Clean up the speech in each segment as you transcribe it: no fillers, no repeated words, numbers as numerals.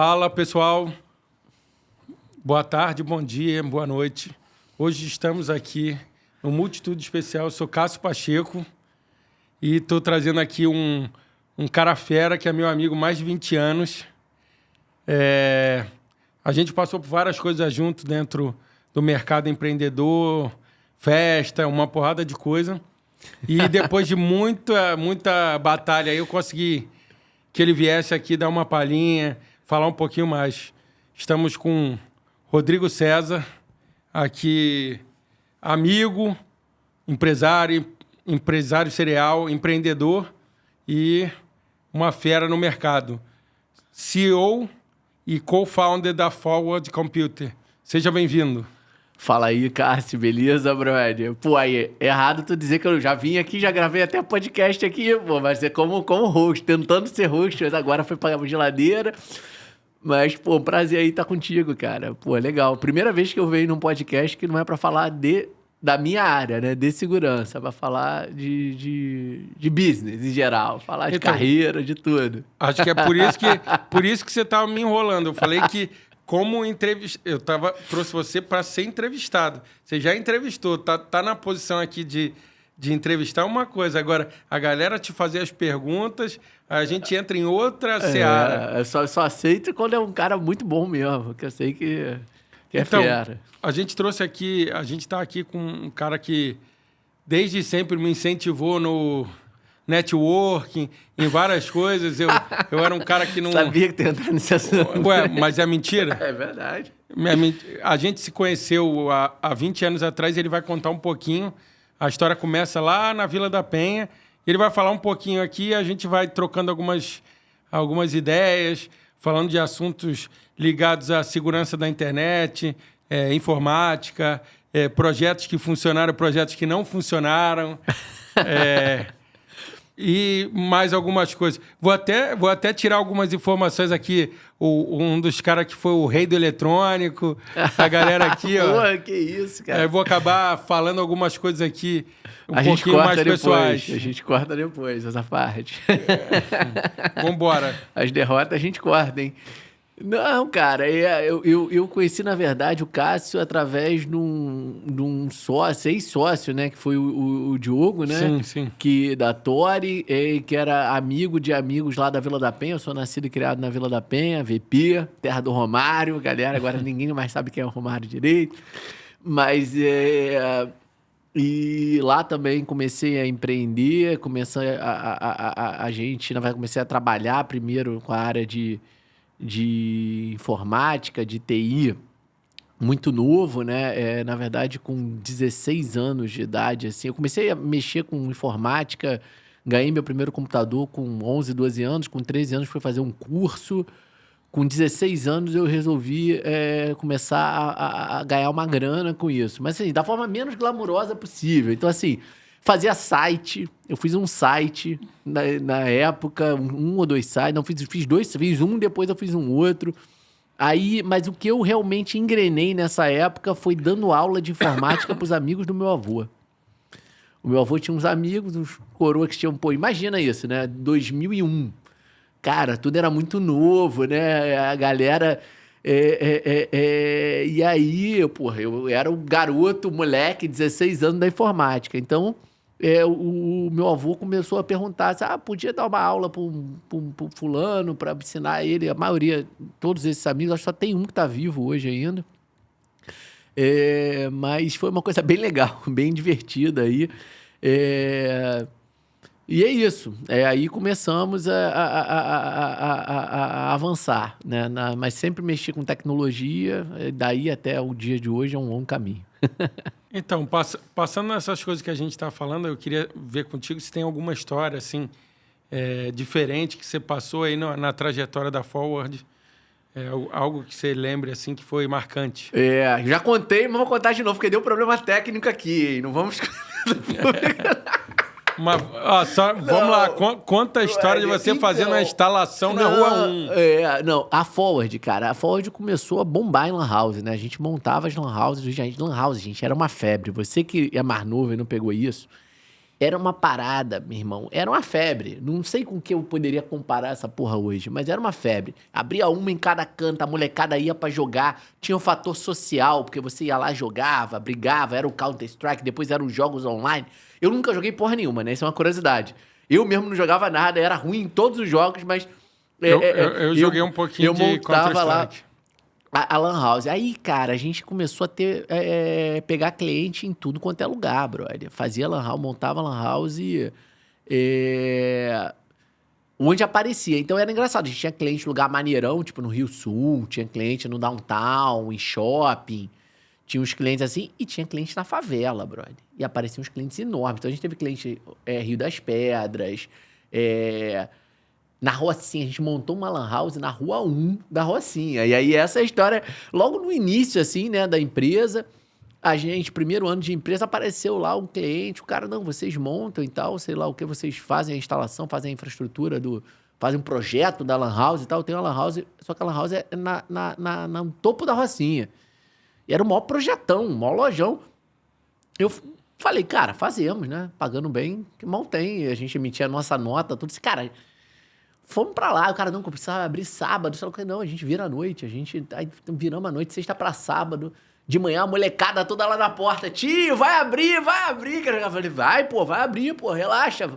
Fala, pessoal. Boa tarde, bom dia, boa noite. Hoje estamos aqui no Multitude Especial. Eu sou Cássio Pacheco e estou trazendo aqui um cara fera que é meu amigo há mais de 20 anos. A gente passou por várias coisas junto dentro do mercado empreendedor, festa, uma porrada de coisa. E depois de muita batalha, eu consegui que ele viesse aqui dar uma palhinha, falar um pouquinho mais. Estamos com Rodrigo César, aqui amigo, empresário serial, empreendedor e uma fera no mercado. CEO e co-founder da Forward Computer. Seja bem-vindo. Fala aí, Cássio, beleza, brother? Pô, aí, errado tu dizer que eu já vim aqui, já gravei até podcast aqui, pô, mas é como host, tentando ser host, mas agora foi pra geladeira. Mas, pô, um prazer aí estar contigo, cara. Pô, legal. Primeira vez que eu venho num podcast que não é pra falar da minha área, né? De segurança, é pra falar de business em geral, falar de carreira, de tudo. Acho que é por isso que você tava me enrolando. Eu falei que como trouxe você para ser entrevistado. Você já entrevistou, tá na posição aqui de entrevistar uma coisa. Agora, a galera te fazer as perguntas, a gente entra em outra seara. Eu só aceito quando é um cara muito bom mesmo, que eu sei que é fera. A gente trouxe aqui, a gente tá aqui com um cara que desde sempre me incentivou no networking, em várias coisas. Eu era um cara que não... Sabia que tu ia entrar nesse assunto. Ué, mas é mentira? É verdade. A gente se conheceu há 20 anos atrás, ele vai contar um pouquinho. A história começa lá na Vila da Penha. Ele vai falar um pouquinho aqui, a gente vai trocando algumas ideias, falando de assuntos ligados à segurança da internet, informática, projetos que funcionaram, projetos que não funcionaram. E mais algumas coisas. Vou até tirar algumas informações aqui. Um dos caras que foi o rei do eletrônico. A galera aqui, ó. Porra, que isso, cara. Vou acabar falando algumas coisas aqui pouquinho mais pessoais. A gente corta depois essa parte. Vambora. As derrotas a gente corta, hein? Não, cara, eu conheci, na verdade, o Cássio através de um sócio, ex-sócio, né? Que foi o Diogo, né? Sim, sim. Da Tori, que era amigo de amigos lá da Vila da Penha. Eu sou nascido e criado na Vila da Penha, VP, terra do Romário. Galera, agora ninguém mais sabe quem é o Romário direito. Mas, e lá também comecei a empreender, comecei comecei a trabalhar primeiro com a área de informática, de TI, muito novo, né? Na verdade, com 16 anos de idade, assim. Eu comecei a mexer com informática, ganhei meu primeiro computador com 11, 12 anos. Com 13 anos fui fazer um curso. Com 16 anos eu resolvi começar a ganhar uma grana com isso. Mas, assim, da forma menos glamurosa possível. Então, assim, fazia site. Eu fiz um site na época, um ou dois sites. Não, fiz dois, fiz um, depois eu fiz um outro. Aí, mas o que eu realmente engrenei nessa época foi dando aula de informática para os amigos do meu avô. O meu avô tinha uns amigos, uns coroas que tinham... Pô, imagina isso, né? 2001. Cara, tudo era muito novo, né? A galera... E aí, eu era um garoto, moleque, 16 anos da informática. Então, o meu avô começou a perguntar se podia dar uma aula para um fulano, para ensinar ele. A maioria, todos esses amigos, acho que só tem um que está vivo hoje ainda. Mas foi uma coisa bem legal, bem divertida aí. E é isso. Aí começamos a avançar, né? Mas sempre mexi com tecnologia, daí até o dia de hoje é um longo caminho. Então, passando nessas coisas que a gente está falando, eu queria ver contigo se tem alguma história assim, diferente que você passou aí na trajetória da Forward. Algo que você lembre assim que foi marcante. Já contei, mas vou contar de novo, porque deu problema técnico aqui, hein? Não vamos... Mas, vamos lá, conta a história de você fazendo a instalação na Rua 1. A Forward, cara, a Forward começou a bombar em Lan House, né? A gente montava as Lan Houses, gente, era uma febre. Você que é mais novo e não pegou isso, Era uma parada, meu irmão. Era uma febre. Não sei com que eu poderia comparar essa porra hoje, mas era uma febre. Abria uma em cada canto, a molecada ia pra jogar. Tinha um fator social, porque você ia lá, jogava, brigava, era o Counter-Strike, depois eram os jogos online. Eu nunca joguei porra nenhuma, né? Isso é uma curiosidade. Eu mesmo não jogava nada, era ruim em todos os jogos, mas... Eu joguei um pouquinho de Counter-Strike. A Lan House. Aí, cara, a gente começou a ter pegar cliente em tudo quanto é lugar, brother. Fazia Lan House, montava Lan House onde aparecia. Então era engraçado. A gente tinha cliente em lugar maneirão, tipo no Rio Sul, tinha cliente no downtown, em shopping. Tinha uns clientes assim, e tinha cliente na favela, brother. E apareciam uns clientes enormes. Então a gente teve cliente Rio das Pedras, na Rocinha, a gente montou uma lan house na Rua 1 da Rocinha. E aí essa é a história, logo no início, assim, né, da empresa, a gente, primeiro ano de empresa, apareceu lá um cliente, o cara, não, vocês montam e tal, sei lá o que, vocês fazem a instalação, fazem a infraestrutura, fazem um projeto da lan house e tal, tem uma lan house, só que a lan house é no topo da Rocinha. E era o maior projetão, o maior lojão. Eu falei, cara, fazemos, né, pagando bem, que mal tem, a gente emitia a nossa nota, tudo isso, cara... Fomos pra lá, o cara não precisava abrir sábado, só que não, a gente vira à noite, aí viramos à noite, sexta pra sábado, de manhã a molecada toda lá na porta, tio, vai abrir, cara. Eu falei, vai abrir, relaxa.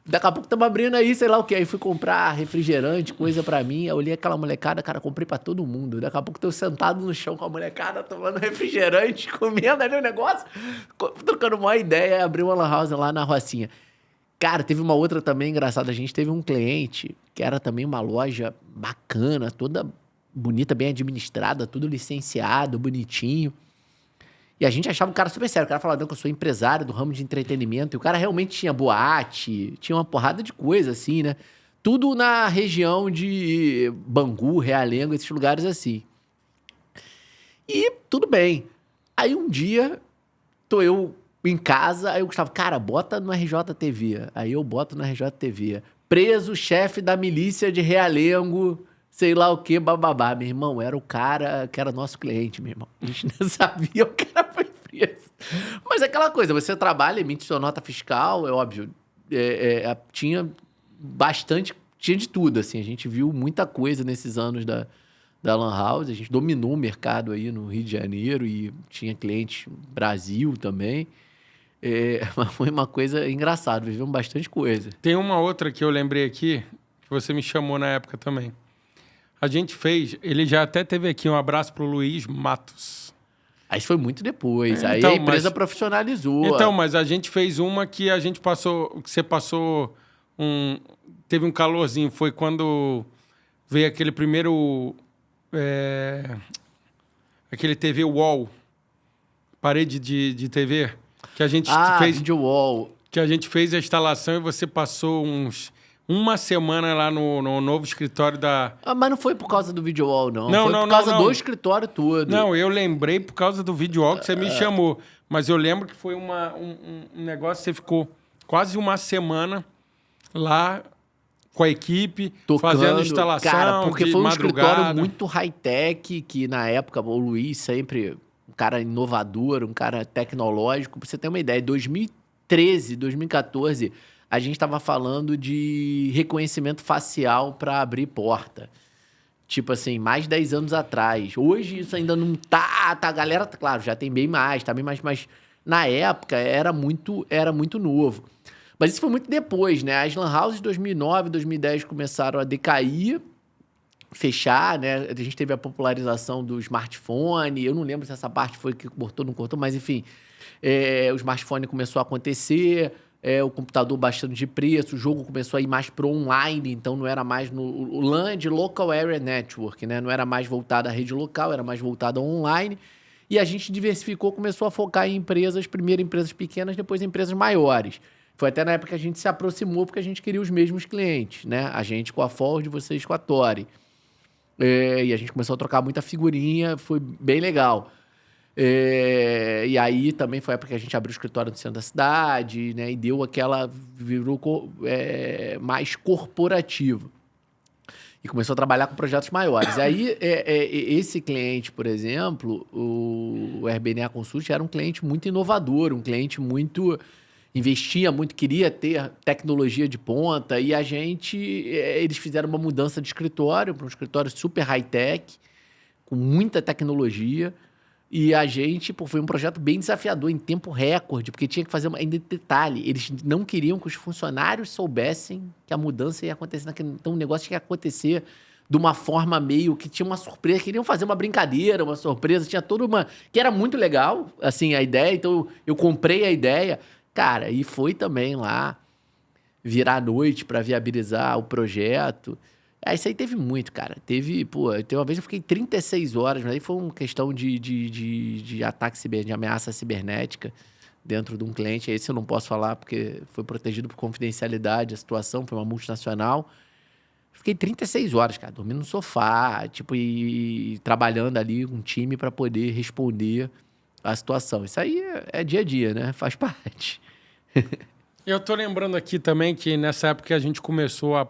Daqui a pouco estamos abrindo aí, sei lá o que, aí fui comprar refrigerante, coisa pra mim, eu olhei aquela molecada, cara, comprei pra todo mundo, daqui a pouco tô sentado no chão com a molecada, tomando refrigerante, comendo ali o negócio, trocando uma ideia, abri uma lan house lá na Rocinha. Cara, teve uma outra também engraçada. A gente teve um cliente que era também uma loja bacana, toda bonita, bem administrada, tudo licenciado, bonitinho. E a gente achava o cara super sério. O cara falava, não, que eu sou empresário do ramo de entretenimento. E o cara realmente tinha boate, tinha uma porrada de coisa, assim, né? Tudo na região de Bangu, Realengo, esses lugares assim. E tudo bem. Aí um dia, tô eu... em casa, aí o Gustavo, cara, bota no RJTV. Aí eu boto no RJTV. Preso, chefe da milícia de Realengo, sei lá o que, bababá. Meu irmão, era o cara que era nosso cliente, meu irmão. A gente não sabia, o cara foi preso. Mas é aquela coisa, você trabalha, emite sua nota fiscal, é óbvio. Tinha bastante, tinha de tudo, assim. A gente viu muita coisa nesses anos da Lan House. A gente dominou o mercado aí no Rio de Janeiro e tinha cliente no Brasil também. Foi uma coisa engraçada, vivemos bastante coisa. Tem uma outra que eu lembrei aqui, que você me chamou na época também. A gente fez, ele já até teve aqui, um abraço pro Luiz Matos. Aí isso foi muito depois, aí a empresa profissionalizou. Então, mas a gente fez uma que a gente passou, que você passou teve um calorzinho, foi quando veio aquele primeiro, aquele TV Wall, parede de TV, que a gente fez... Video Wall. Que a gente fez a instalação e você passou uma semana lá no novo escritório da... Mas não foi por causa do Video Wall, não. Não, foi não, por causa não. do escritório todo. Não, eu lembrei por causa do Video Wall que você me chamou. Mas eu lembro que foi um negócio, você ficou quase uma semana lá com a equipe, tocando, fazendo instalação, cara, porque de foi um madrugada. escritório muito high-tech, que na época o Luiz sempre... um cara inovador, um cara tecnológico. Pra você ter uma ideia, em 2013, 2014, a gente estava falando de reconhecimento facial para abrir porta. Tipo assim, mais de 10 anos atrás. Hoje isso ainda não tá... A galera, claro, já tem bem mais, tá bem mais... Mas na época era muito novo. Mas isso foi muito depois, né? As lan houses de 2009, 2010 começaram a decair, fechar, né? A gente teve a popularização do smartphone. Eu não lembro se essa parte foi que cortou ou não cortou, mas enfim. O smartphone começou a acontecer, o computador baixando de preço, o jogo começou a ir mais pro online, então não era mais o LAN de Local Area Network, né? Não era mais voltado à rede local, era mais voltado ao online. E a gente diversificou, começou a focar em empresas, primeiro empresas pequenas, depois empresas maiores. Foi até na época que a gente se aproximou, porque a gente queria os mesmos clientes, né? A gente com a Ford, vocês com a Tore. E a gente começou a trocar muita figurinha, foi bem legal. E aí também foi a época que a gente abriu o escritório no centro da cidade, né? E deu aquela... virou mais corporativo. E começou a trabalhar com projetos maiores. Aí, esse cliente, por exemplo, o RBNA Consult, era um cliente muito inovador, um cliente muito... investia muito, queria ter tecnologia de ponta, e eles fizeram uma mudança de escritório para um escritório super high-tech, com muita tecnologia, e a gente, foi um projeto bem desafiador, em tempo recorde, porque tinha que fazer ainda detalhe, eles não queriam que os funcionários soubessem que a mudança ia acontecer, então o negócio tinha que acontecer de uma forma meio que tinha uma surpresa, queriam fazer uma brincadeira, uma surpresa, tinha toda uma... que era muito legal, assim, a ideia, então eu comprei a ideia, cara, e foi também lá virar a noite para viabilizar o projeto. Isso aí teve muito, cara. Teve uma vez eu fiquei 36 horas, mas aí foi uma questão de ataque de ameaça cibernética dentro de um cliente. Esse eu não posso falar porque foi protegido por confidencialidade a situação, foi uma multinacional. Fiquei 36 horas, cara, dormindo no sofá, e trabalhando ali com um time para poder responder a situação. Isso aí é dia a dia, né? Faz parte. Eu tô lembrando aqui também que nessa época a gente começou a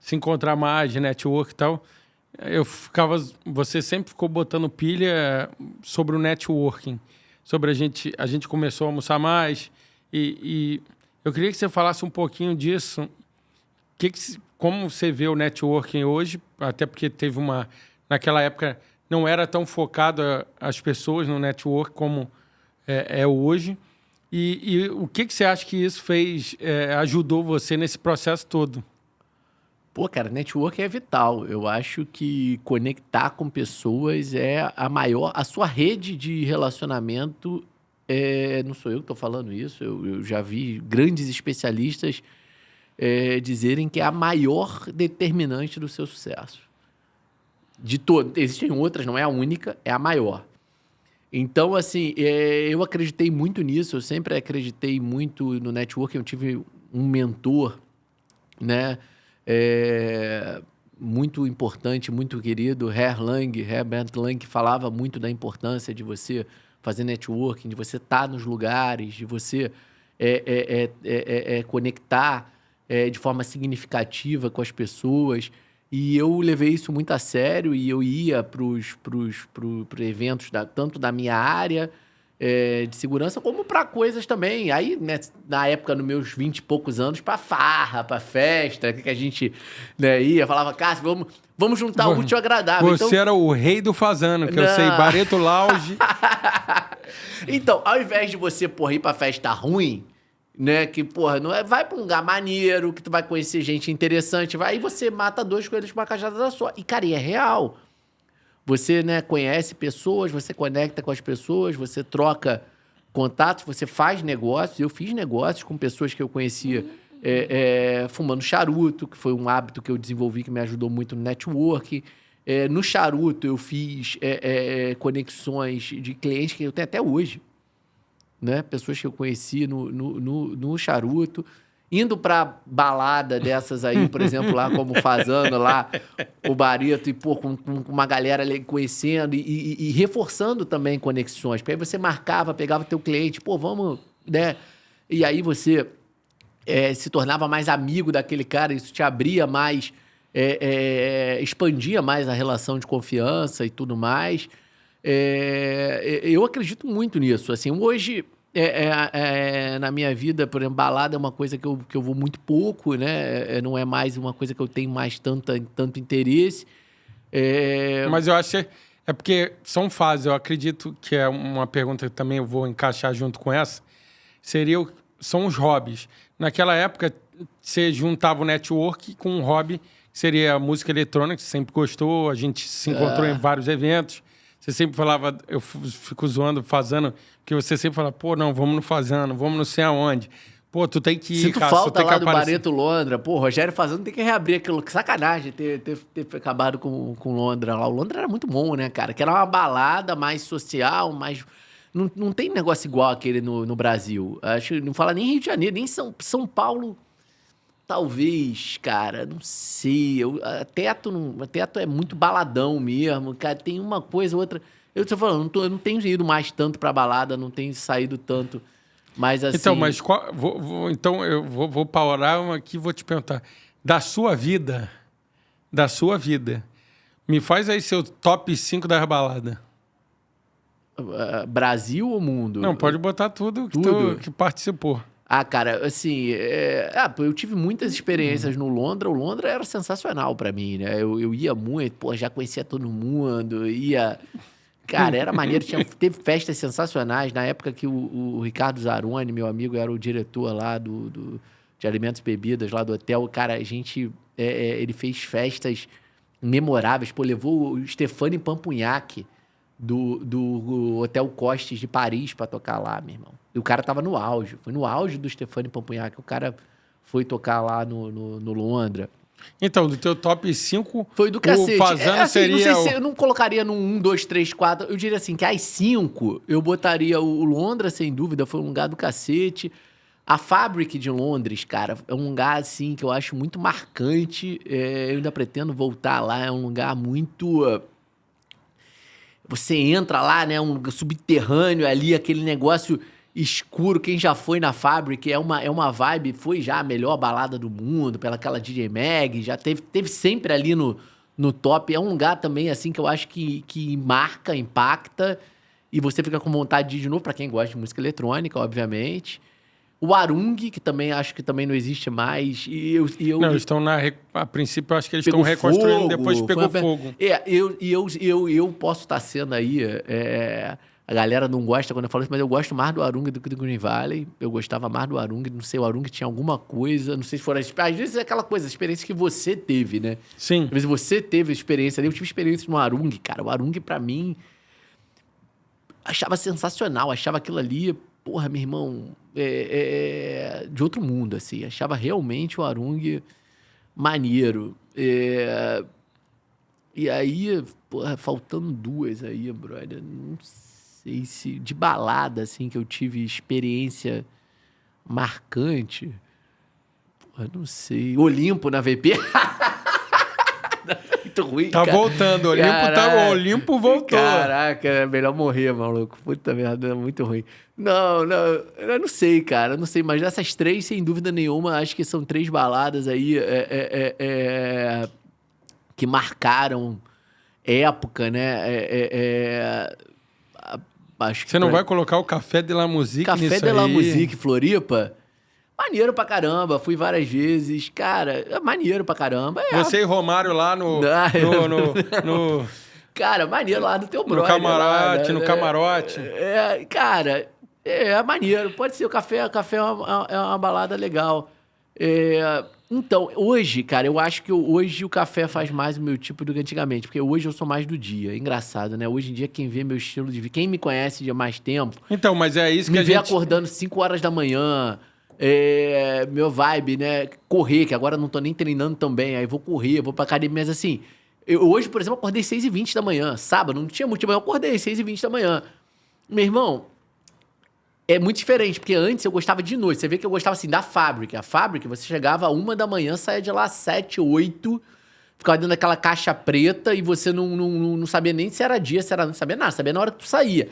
se encontrar mais de network e tal, você sempre ficou botando pilha sobre o networking, sobre a gente começou a almoçar mais, e eu queria que você falasse um pouquinho disso, como você vê o networking hoje, até porque naquela época não era tão focado as pessoas no network como é hoje, e o que você acha que isso ajudou você nesse processo todo? Cara, network é vital. Eu acho que conectar com pessoas é a sua rede de relacionamento. Não sou eu que estou falando isso, eu já vi grandes especialistas dizerem que é a maior determinante do seu sucesso. Existem outras, não é a única, é a maior. Então, assim, eu acreditei muito nisso, eu sempre acreditei muito no networking. Eu tive um mentor, né? Muito importante, muito querido, Herbert Lang, que falava muito da importância de você fazer networking, de você estar nos lugares, de você conectar de forma significativa com as pessoas. E eu levei isso muito a sério e eu ia para os eventos tanto da minha área de segurança, como para coisas também. Aí, né, na época, nos meus 20 e poucos anos, para farra, para festa, que a gente, né, ia, falava, Cássio, vamos juntar o útil ao agradável. Você era o rei do fazano, que eu sei, Barreto Lounge. Então, ao invés de você, ir pra festa ruim, né, que, não é, vai pra um lugar maneiro, que tu vai conhecer gente interessante, aí você mata 2 coelhos com uma cajada da sua. E, cara, é real. Você, né, conhece pessoas, você conecta com as pessoas, você troca contatos, você faz negócios. Eu fiz negócios com pessoas que eu conhecia fumando charuto, que foi um hábito que eu desenvolvi que me ajudou muito no network. No charuto, eu fiz conexões de clientes que eu tenho até hoje, né? Pessoas que eu conheci no charuto. Indo pra balada dessas aí, por exemplo, lá como Fazano, lá, o Barreto, e com uma galera ali conhecendo e reforçando também conexões. Porque aí você marcava, pegava teu cliente, vamos, né? E aí você se tornava mais amigo daquele cara, isso te abria mais, expandia mais a relação de confiança e tudo mais. Eu acredito muito nisso. Assim, hoje... na minha vida, por exemplo, balada é uma coisa que eu vou muito pouco, né? Não é mais uma coisa que eu tenho mais tanto interesse. Mas eu acho que é porque são fases. Eu acredito que é uma pergunta que também eu vou encaixar junto com essa. São os hobbies. Naquela época, você juntava o network com um hobby, que seria a música eletrônica, que você sempre gostou, a gente se encontrou em vários eventos. Você sempre falava, eu fico zoando, Fazano, que você sempre fala, não, vamos no Fazano, vamos não sei aonde. Tu tem que ir, Sinto falta lá do Barreto Londra. Rogério Fazano tem que reabrir aquilo. Que sacanagem ter acabado com Londra lá. O Londra era muito bom, né, cara? Que era uma balada mais social, mais... Não tem negócio igual aquele no Brasil. Acho que não fala nem Rio de Janeiro, nem São Paulo... Talvez, cara, não sei. Teto é muito baladão mesmo, cara. Tem uma coisa, outra. Eu tô falando, eu não tenho ido mais tanto pra balada, não tenho saído tanto. Mas assim. Então, mas então eu vou parar aqui e vou te perguntar. Da sua vida, me faz aí seu top 5 das baladas. Brasil ou mundo? Não, pode botar tudo que participou. Ah, cara, assim, eu tive muitas experiências no Londra. O Londra era sensacional pra mim, né? Eu ia muito, pô, já conhecia todo mundo, ia... Cara, era maneiro, teve festas sensacionais. Na época que o Ricardo Zaroni, meu amigo, era o diretor lá de alimentos e bebidas lá do hotel. Cara, a gente... ele fez festas memoráveis. Pô, levou o Stefani Pampunhac do Hotel Costes de Paris pra tocar lá, meu irmão. E o cara tava no auge. Foi no auge do Stefani Pampunhac que o cara foi tocar lá no Londra. Então, do teu top 5, foi do cacete. O Fasano assim, seria... Não sei se eu não colocaria no 1, 2, 3, 4. Eu diria assim, que as 5, eu botaria o Londra, sem dúvida. Foi um lugar do cacete. A Fabric de Londres, cara, é um lugar, assim, que eu acho muito marcante. Eu ainda pretendo voltar lá. É um lugar muito... Você entra lá, né? Um subterrâneo ali, aquele negócio escuro. Quem já foi na Fabric é uma vibe. Foi já a melhor balada do mundo, pela aquela DJ Mag. Já teve sempre ali no top. É um lugar também, assim, que eu acho que marca, impacta. E você fica com vontade de ir de novo, pra quem gosta de música eletrônica, obviamente. O Arung, que também acho que também não existe mais. Não, eles estão a princípio, eu acho que eles estão reconstruindo, depois pegou fogo. Eu posso estar sendo aí... a galera não gosta quando eu falo isso, mas eu gosto mais do Arung do que do Green Valley. Eu gostava mais do Arung, não sei, o Arung tinha alguma coisa, não sei se foram... Às vezes é aquela coisa, a experiência que você teve, né? Sim. Às vezes você teve a experiência ali. Eu tive experiência no Arung, cara. O Arung, pra mim, achava sensacional. Achava aquilo ali... Porra, meu irmão, de outro mundo, assim. Achava realmente o Arung maneiro. E aí, porra, faltando 2 aí, brother. Não sei se... De balada, assim, que eu tive experiência marcante. Porra, não sei. Olimpo na VP. Muito ruim, tá cara. Voltando, Olimpo voltou. Caraca, é melhor morrer, maluco. Puta merda, é muito ruim. Não, eu não sei, cara. Eu não sei, mas dessas 3, sem dúvida nenhuma, acho que são 3 baladas aí que marcaram época, né? Acho que você não vai colocar o Café de la Musique nisso aí? Café de la Musique, Floripa? Maneiro pra caramba, fui várias vezes. Cara, é maneiro pra caramba. Você e Romário lá no... Cara, maneiro lá do teu brother. No camarote. Cara, maneiro. Pode ser, o café é uma balada legal. Então, hoje, cara, eu acho que hoje o café faz mais o meu tipo do que antigamente. Porque hoje eu sou mais do dia. Engraçado, né? Hoje em dia, quem vê meu estilo de vida... Quem me conhece de mais tempo... Então, mas é isso que a gente... Me vê acordando 5 horas da manhã... meu vibe, né? Correr, que agora não tô nem treinando também. Aí vou correr, vou pra academia. Mas assim, eu hoje, por exemplo, acordei 6h20 da manhã. Sábado, não tinha motivo, mas eu acordei 6h20 da manhã. Meu irmão, é muito diferente, porque antes eu gostava de noite. Você vê que eu gostava assim da Fabric. A Fabric, você chegava a 1 da manhã, saía de lá às 7, 8, ficava dentro daquela caixa preta e você não sabia nem se era dia, se era... Não sabia nada, sabia na hora que tu saía.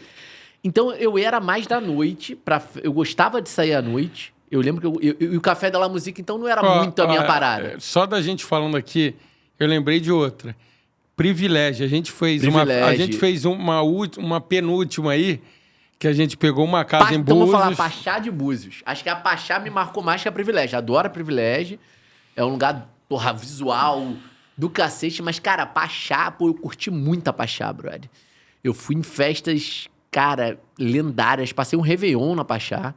Então eu era mais da noite, eu gostava de sair à noite. Eu lembro que e o Café da la Musique, então, não era muito a minha parada. Só da gente falando aqui, eu lembrei de outra. Privilégio. A gente fez uma penúltima aí, que a gente pegou uma casa em Búzios. Então, vou falar Pachá de Búzios. Acho que a Pachá me marcou mais que a Privilégio. Adoro a Privilégio. É um lugar, porra, visual do cacete. Mas, cara, Pachá, pô, eu curti muito a Pachá, brother. Eu fui em festas, cara, lendárias. Passei um Réveillon na Pachá.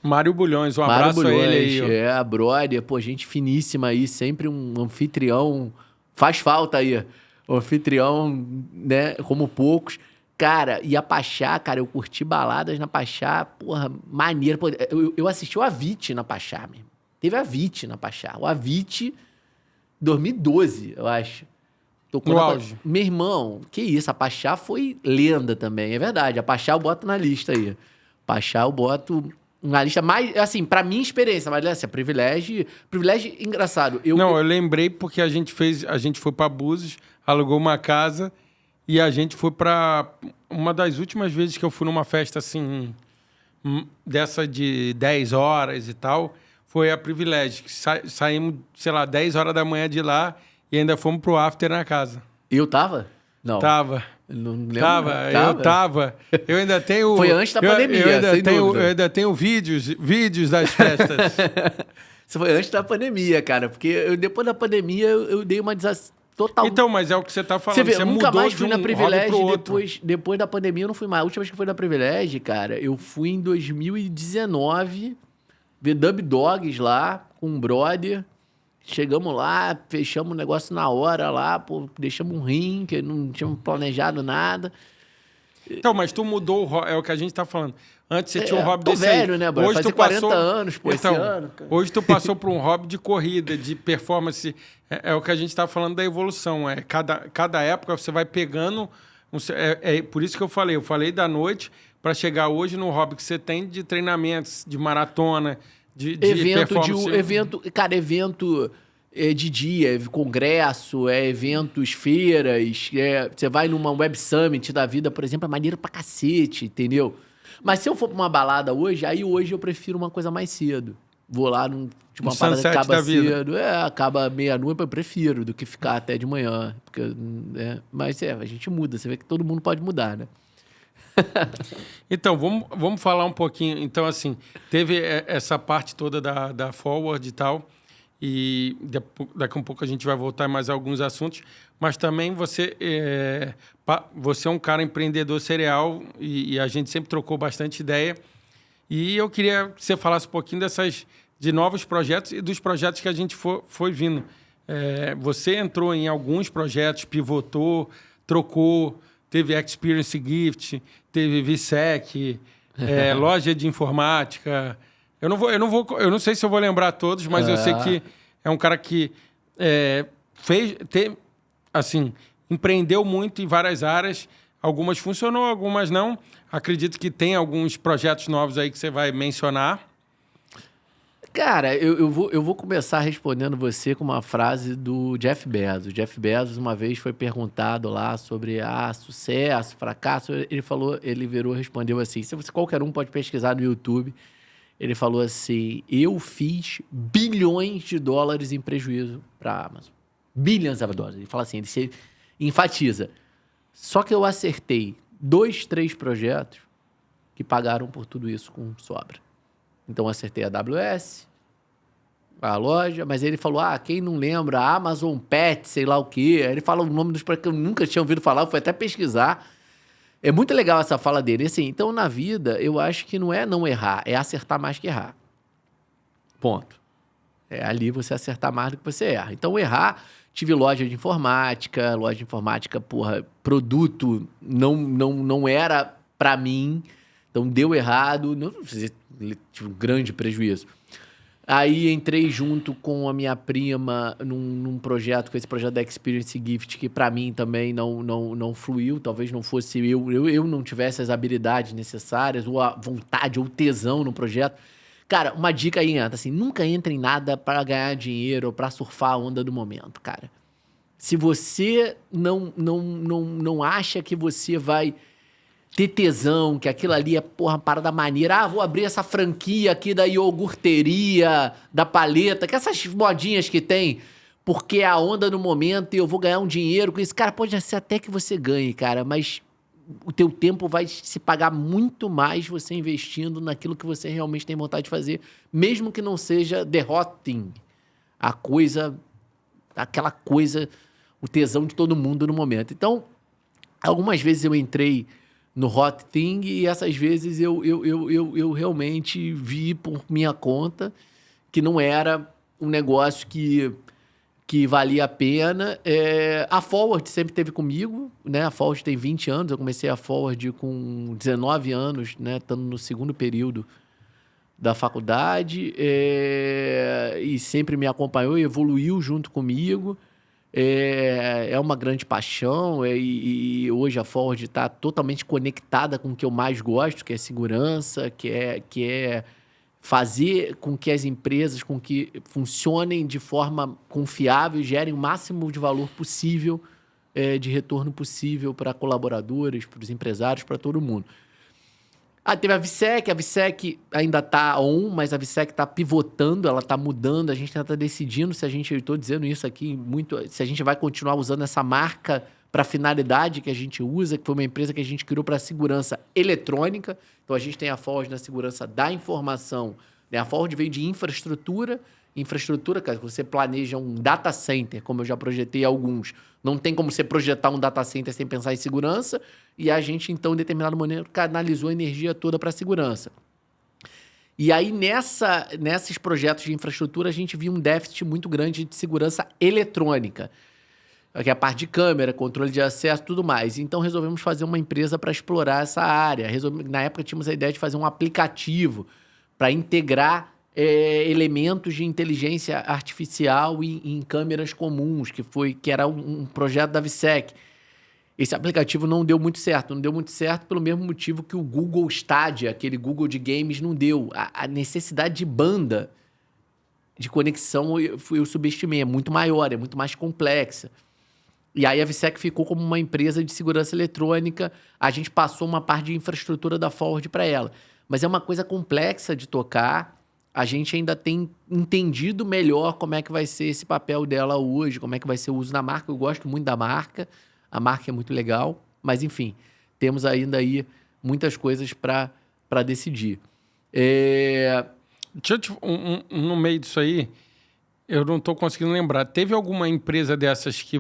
Mário Bulhões, um abraço a ele aí. A brother, pô, gente finíssima aí, sempre um anfitrião, faz falta aí, um anfitrião, né, como poucos. Cara, e a Pachá, cara, eu curti baladas na Pachá, porra, maneiro. Pô, eu assisti o Avicii na Pachá mesmo. Teve Avicii na Pachá. O Avicii, 2012, eu acho. Tocou no auge. Meu irmão, que isso, a Pachá foi lenda também, é verdade. A Pachá eu boto na lista aí. Pachá eu boto... na lista mais, assim, pra minha experiência, mas assim, privilégio engraçado. Eu lembrei porque a gente foi pra Búzios, alugou uma casa e a gente foi pra... Uma das últimas vezes que eu fui numa festa, assim, dessa de 10 horas e tal, foi a Privilégio. Saímos, sei lá, 10 horas da manhã de lá e ainda fomos pro after na casa. Eu tava? Não. Tava. Não lembro. Eu tava. Eu ainda tenho... Foi antes da pandemia, sem dúvida. Eu ainda tenho vídeos das festas. Isso foi antes da pandemia, cara. Porque depois da pandemia eu dei uma total... Então, mas é o que você tá falando. Você vê, você eu nunca mudou mais fui de na um Privilege hobby pro outro. depois da pandemia, eu não fui mais. A última vez que eu fui na Privilege, cara, eu fui em 2019 ver Dub Dogs lá com um brother. Chegamos lá, fechamos o negócio na hora lá, pô, deixamos um rim, que não tínhamos planejado nada. Então, mas tu mudou o hobby, é o que a gente tá falando. Antes você tinha um hobby tô desse velho, aí. né, bro? Hoje Fazer tu passou... 40 anos, pô, então, esse ano, cara. Hoje tu passou por um hobby de corrida, de performance. É o que a gente tá falando da evolução. Cada época você vai pegando... por isso que eu falei da noite para chegar hoje no hobby que você tem de treinamentos, de maratona, de performance. Evento de dia, congresso, eventos, feiras. Você vai numa Web Summit da vida, por exemplo, é maneiro pra cacete, entendeu? Mas se eu for pra uma balada hoje eu prefiro uma coisa mais cedo. Vou lá tipo uma parada que acaba cedo. Acaba meia-noite, eu prefiro do que ficar até de manhã. Mas a gente muda, você vê que todo mundo pode mudar, né? Então, vamos falar um pouquinho. Então, assim, teve essa parte toda da Forward e tal, e daqui a um pouco a gente vai voltar em mais alguns assuntos, mas também você é um cara empreendedor serial e a gente sempre trocou bastante ideia. E eu queria que você falasse um pouquinho de novos projetos e dos projetos que a gente foi vindo. Você entrou em alguns projetos, pivotou, trocou, teve Experience Gift, teve VSEC, loja de informática. Eu não sei se eu vou lembrar todos, mas eu sei que é um cara que empreendeu muito em várias áreas. Algumas funcionou, algumas não. Acredito que tem alguns projetos novos aí que você vai mencionar. Cara, eu vou começar respondendo você com uma frase do Jeff Bezos. Jeff Bezos, uma vez, foi perguntado lá sobre sucesso, fracasso. Ele respondeu assim, qualquer um pode pesquisar no YouTube. Ele falou assim, eu fiz bilhões de dólares em prejuízo para a Amazon. Bilhões de dólares. Ele fala assim, ele enfatiza. Só que eu acertei 2, 3 projetos que pagaram por tudo isso com sobra. Então, eu acertei a AWS, a loja, mas ele falou, quem não lembra, a Amazon Pet, sei lá o quê. Aí ele fala o nome dos projetos que eu nunca tinha ouvido falar, eu fui até pesquisar. É muito legal essa fala dele. Assim, então, na vida, eu acho que não é não errar, é acertar mais que errar. Ponto. É ali você acertar mais do que você erra. Então, errar, tive loja de informática, produto não era para mim, então deu errado, tive um grande prejuízo. Aí entrei junto com a minha prima num projeto, com esse projeto da Experience Gift, que para mim também não fluiu, talvez não fosse eu não tivesse as habilidades necessárias, ou a vontade, ou o tesão no projeto. Cara, uma dica aí, assim, nunca entre em nada para ganhar dinheiro ou para surfar a onda do momento, cara. Se você não acha que você vai ter tesão, que aquilo ali é, uma parada maneira. Vou abrir essa franquia aqui da iogurteria, da paleta, que essas modinhas que tem, porque é a onda do momento e eu vou ganhar um dinheiro com isso. Cara, pode ser até que você ganhe, cara, mas o teu tempo vai se pagar muito mais você investindo naquilo que você realmente tem vontade de fazer, mesmo que não seja derroting aquela coisa, o tesão de todo mundo no momento. Então, algumas vezes eu entrei no Hot Thing e essas vezes eu realmente vi por minha conta que não era um negócio que valia a pena. A Forward sempre esteve comigo, né? A Forward tem 20 anos, eu comecei a Forward com 19 anos, né? Estando no segundo período da faculdade, e sempre me acompanhou e evoluiu junto comigo. É uma grande paixão, e hoje a Forward está totalmente conectada com o que eu mais gosto, que é segurança, que é fazer com que as empresas funcionem de forma confiável e gerem o máximo de valor possível, de retorno possível para colaboradores, para os empresários, para todo mundo. Teve a VSEC ainda está on, mas a VSEC está pivotando, ela está mudando, a gente está decidindo se eu estou dizendo isso aqui se a gente vai continuar usando essa marca para a finalidade que a gente usa, que foi uma empresa que a gente criou para segurança eletrônica. Então, a gente tem a Forge na segurança da informação. Né? A Forge veio de infraestrutura. Infraestrutura, cara, você planeja um data center, como eu já projetei alguns. Não tem como você projetar um data center sem pensar em segurança. E a gente, então, em determinado momento, canalizou a energia toda para a segurança. E aí, nesses projetos de infraestrutura, a gente viu um déficit muito grande de segurança eletrônica, que é a parte de câmera, controle de acesso, tudo mais. Então, resolvemos fazer uma empresa para explorar essa área. Na época, tínhamos a ideia de fazer um aplicativo para integrar elementos de inteligência artificial em câmeras comuns, que era um projeto da Vsec. Esse aplicativo não deu muito certo. Não deu muito certo pelo mesmo motivo que o Google Stadia, aquele Google de games, não deu. A necessidade de banda de conexão eu subestimei. É muito maior, é muito mais complexa. E aí a Vsec ficou como uma empresa de segurança eletrônica. A gente passou uma parte de infraestrutura da Forge para ela. Mas é uma coisa complexa de tocar. A gente ainda tem entendido melhor como é que vai ser esse papel dela hoje, como é que vai ser o uso da marca. Eu gosto muito da marca. A marca é muito legal, mas enfim, temos ainda aí muitas coisas para decidir. No meio disso aí, eu não estou conseguindo lembrar. Teve alguma empresa dessas que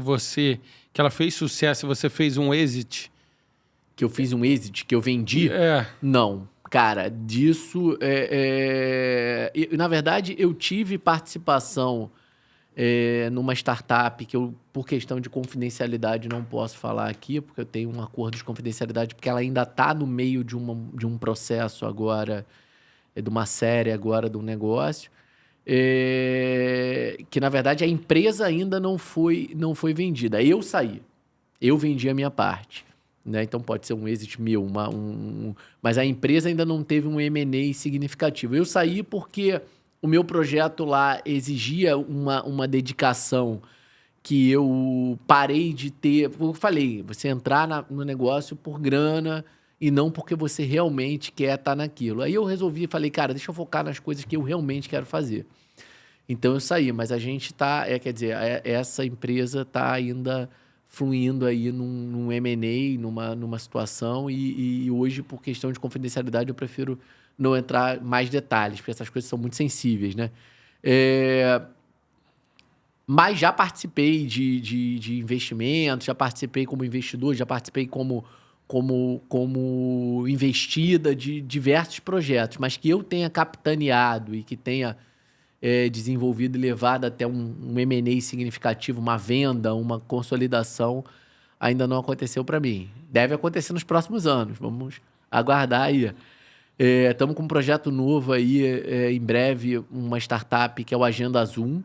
ela fez sucesso e você fez um exit? Que eu fiz um exit, que eu vendi? Não. Cara, disso... na verdade, eu tive participação... numa startup que eu, por questão de confidencialidade, não posso falar aqui, porque eu tenho um acordo de confidencialidade, porque ela ainda está no meio de um processo agora, de uma série agora, de um negócio, que, na verdade, a empresa ainda não foi vendida. Eu saí. Eu vendi a minha parte. Né? Então, pode ser um exit meu, mas a empresa ainda não teve um M&A significativo. Eu saí porque... o meu projeto lá exigia uma dedicação que eu parei de ter. Eu falei, você entrar no negócio por grana e não porque você realmente quer estar naquilo. Aí eu resolvi, falei, cara, deixa eu focar nas coisas que eu realmente quero fazer. Então eu saí, mas a gente tá, essa empresa está ainda fluindo aí num M&A, numa situação e hoje, por questão de confidencialidade, eu prefiro não entrar mais detalhes, porque essas coisas são muito sensíveis, né? Mas já participei de investimentos, já participei como investidor, já participei como investida de diversos projetos, mas que eu tenha capitaneado e que tenha desenvolvido e levado até um M&A significativo, uma venda, uma consolidação, ainda não aconteceu para mim. Deve acontecer nos próximos anos, vamos aguardar aí. Estamos com um projeto novo aí, em breve, uma startup que é o Agenda Zoom,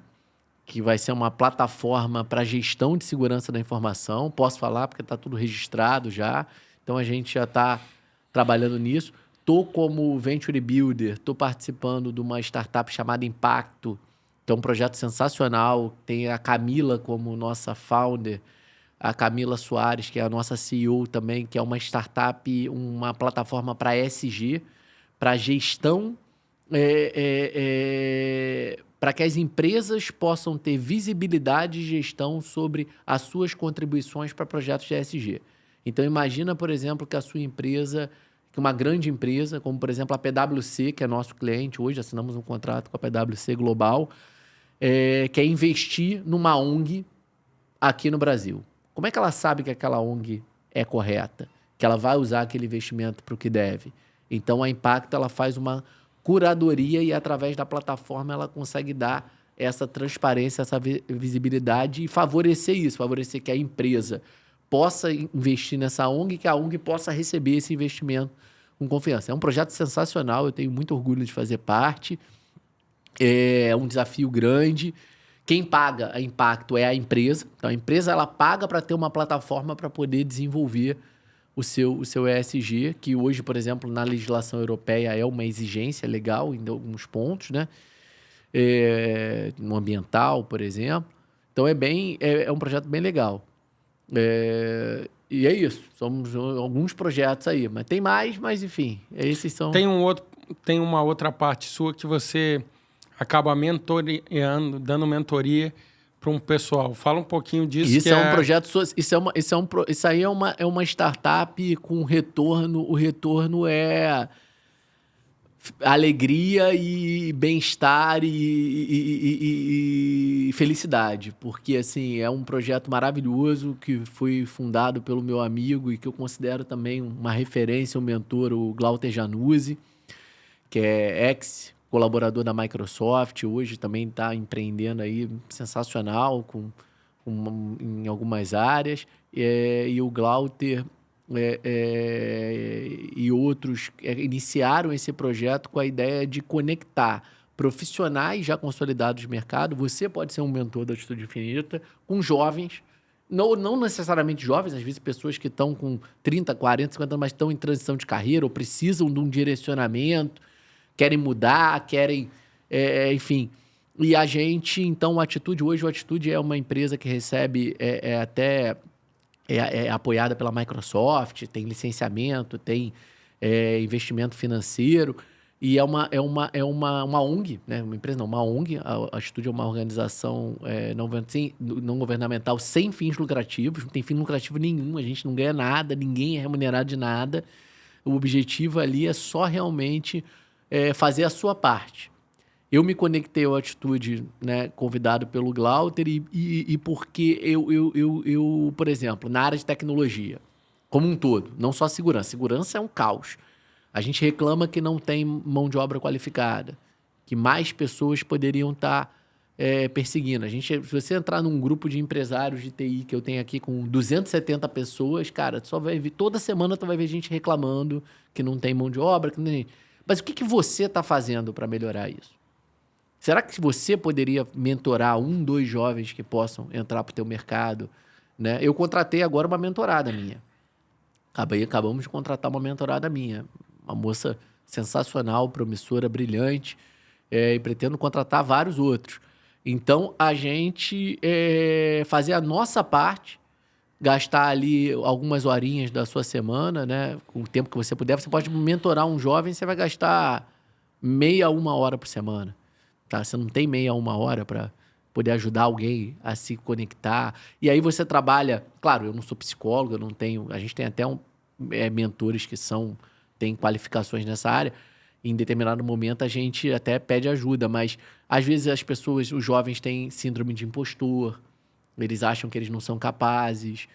que vai ser uma plataforma para gestão de segurança da informação. Posso falar porque está tudo registrado já, então a gente já está trabalhando nisso. Estou como Venture Builder, estou participando de uma startup chamada Impacto, que é um projeto sensacional. Tem a Camila como nossa founder, a Camila Soares, que é a nossa CEO também, que é uma startup, uma plataforma para ESG, para gestão, para que as empresas possam ter visibilidade e gestão sobre as suas contribuições para projetos de ESG. Então, imagina, por exemplo, que a sua empresa, que uma grande empresa, como, por exemplo, a PwC, que é nosso cliente, hoje assinamos um contrato com a PwC Global, quer investir numa ONG aqui no Brasil. Como é que ela sabe que aquela ONG é correta? Que ela vai usar aquele investimento para o que deve? Então, a Impacto ela faz uma curadoria e, através da plataforma, ela consegue dar essa transparência, essa visibilidade e favorecer isso, favorecer que a empresa possa investir nessa ONG e que a ONG possa receber esse investimento com confiança. É um projeto sensacional, eu tenho muito orgulho de fazer parte, é um desafio grande. Quem paga a Impacto é a empresa, então a empresa ela paga para ter uma plataforma para poder desenvolver o seu ESG, que hoje, por exemplo, na legislação europeia é uma exigência legal em alguns pontos, né? No ambiental, por exemplo. Então, é um projeto bem legal. E é isso. Somos alguns projetos aí. Mas tem mais, mas enfim, esses são... Tem uma outra parte sua que você acaba mentoreando, dando mentoria um pessoal. Fala um pouquinho disso. Isso é um projeto... Isso aí é uma startup com retorno. O retorno é alegria e bem-estar e felicidade. Porque, assim, é um projeto maravilhoso que foi fundado pelo meu amigo e que eu considero também uma referência, um mentor, o Glauter Januzzi, que é ex-colaborador da Microsoft, hoje também está empreendendo aí, sensacional, em algumas áreas. E o Glauter... e outros iniciaram esse projeto com a ideia de conectar profissionais já consolidados de mercado. Você pode ser um mentor da Atitude Infinita com jovens, não necessariamente jovens, às vezes pessoas que estão com 30, 40, 50 anos, mas estão em transição de carreira ou precisam de um direcionamento, querem mudar, querem... enfim... E a gente, então, o Atitude é uma empresa que recebe até... É apoiada pela Microsoft, tem licenciamento, tem investimento financeiro e é uma ONG, né? Uma empresa não, uma ONG. A Atitude é uma organização não governamental sem fins lucrativos, não tem fim lucrativo nenhum, a gente não ganha nada, ninguém é remunerado de nada. O objetivo ali é só realmente fazer a sua parte. Eu me conectei ao Atitude, né, convidado pelo Glauter e porque eu, por exemplo, na área de tecnologia, como um todo, não só segurança. Segurança é um caos. A gente reclama que não tem mão de obra qualificada, que mais pessoas poderiam estar perseguindo. Se você entrar num grupo de empresários de TI que eu tenho aqui com 270 pessoas, cara, tu só vai ver, toda semana tu vai ver gente reclamando que não tem mão de obra. Mas o que você está fazendo para melhorar isso? Será que você poderia mentorar 1, 2 jovens que possam entrar para o teu mercado? Né? Eu contratei agora uma mentorada minha. Acabamos de contratar uma mentorada minha. Uma moça sensacional, promissora, brilhante. E pretendo contratar vários outros. Então, a gente fazer a nossa parte, gastar ali algumas horinhas da sua semana, né? Com o tempo que você puder. Você pode mentorar um jovem, você vai gastar meia, 1 hora por semana. Tá? Você não tem meia, 1 hora para poder ajudar alguém a se conectar. E aí você trabalha... Claro, eu não sou psicólogo, eu não tenho... A gente tem até mentores que têm qualificações nessa área. Em determinado momento, a gente até pede ajuda. Mas, às vezes, os jovens têm síndrome de impostor. Eles acham que eles não são capazes.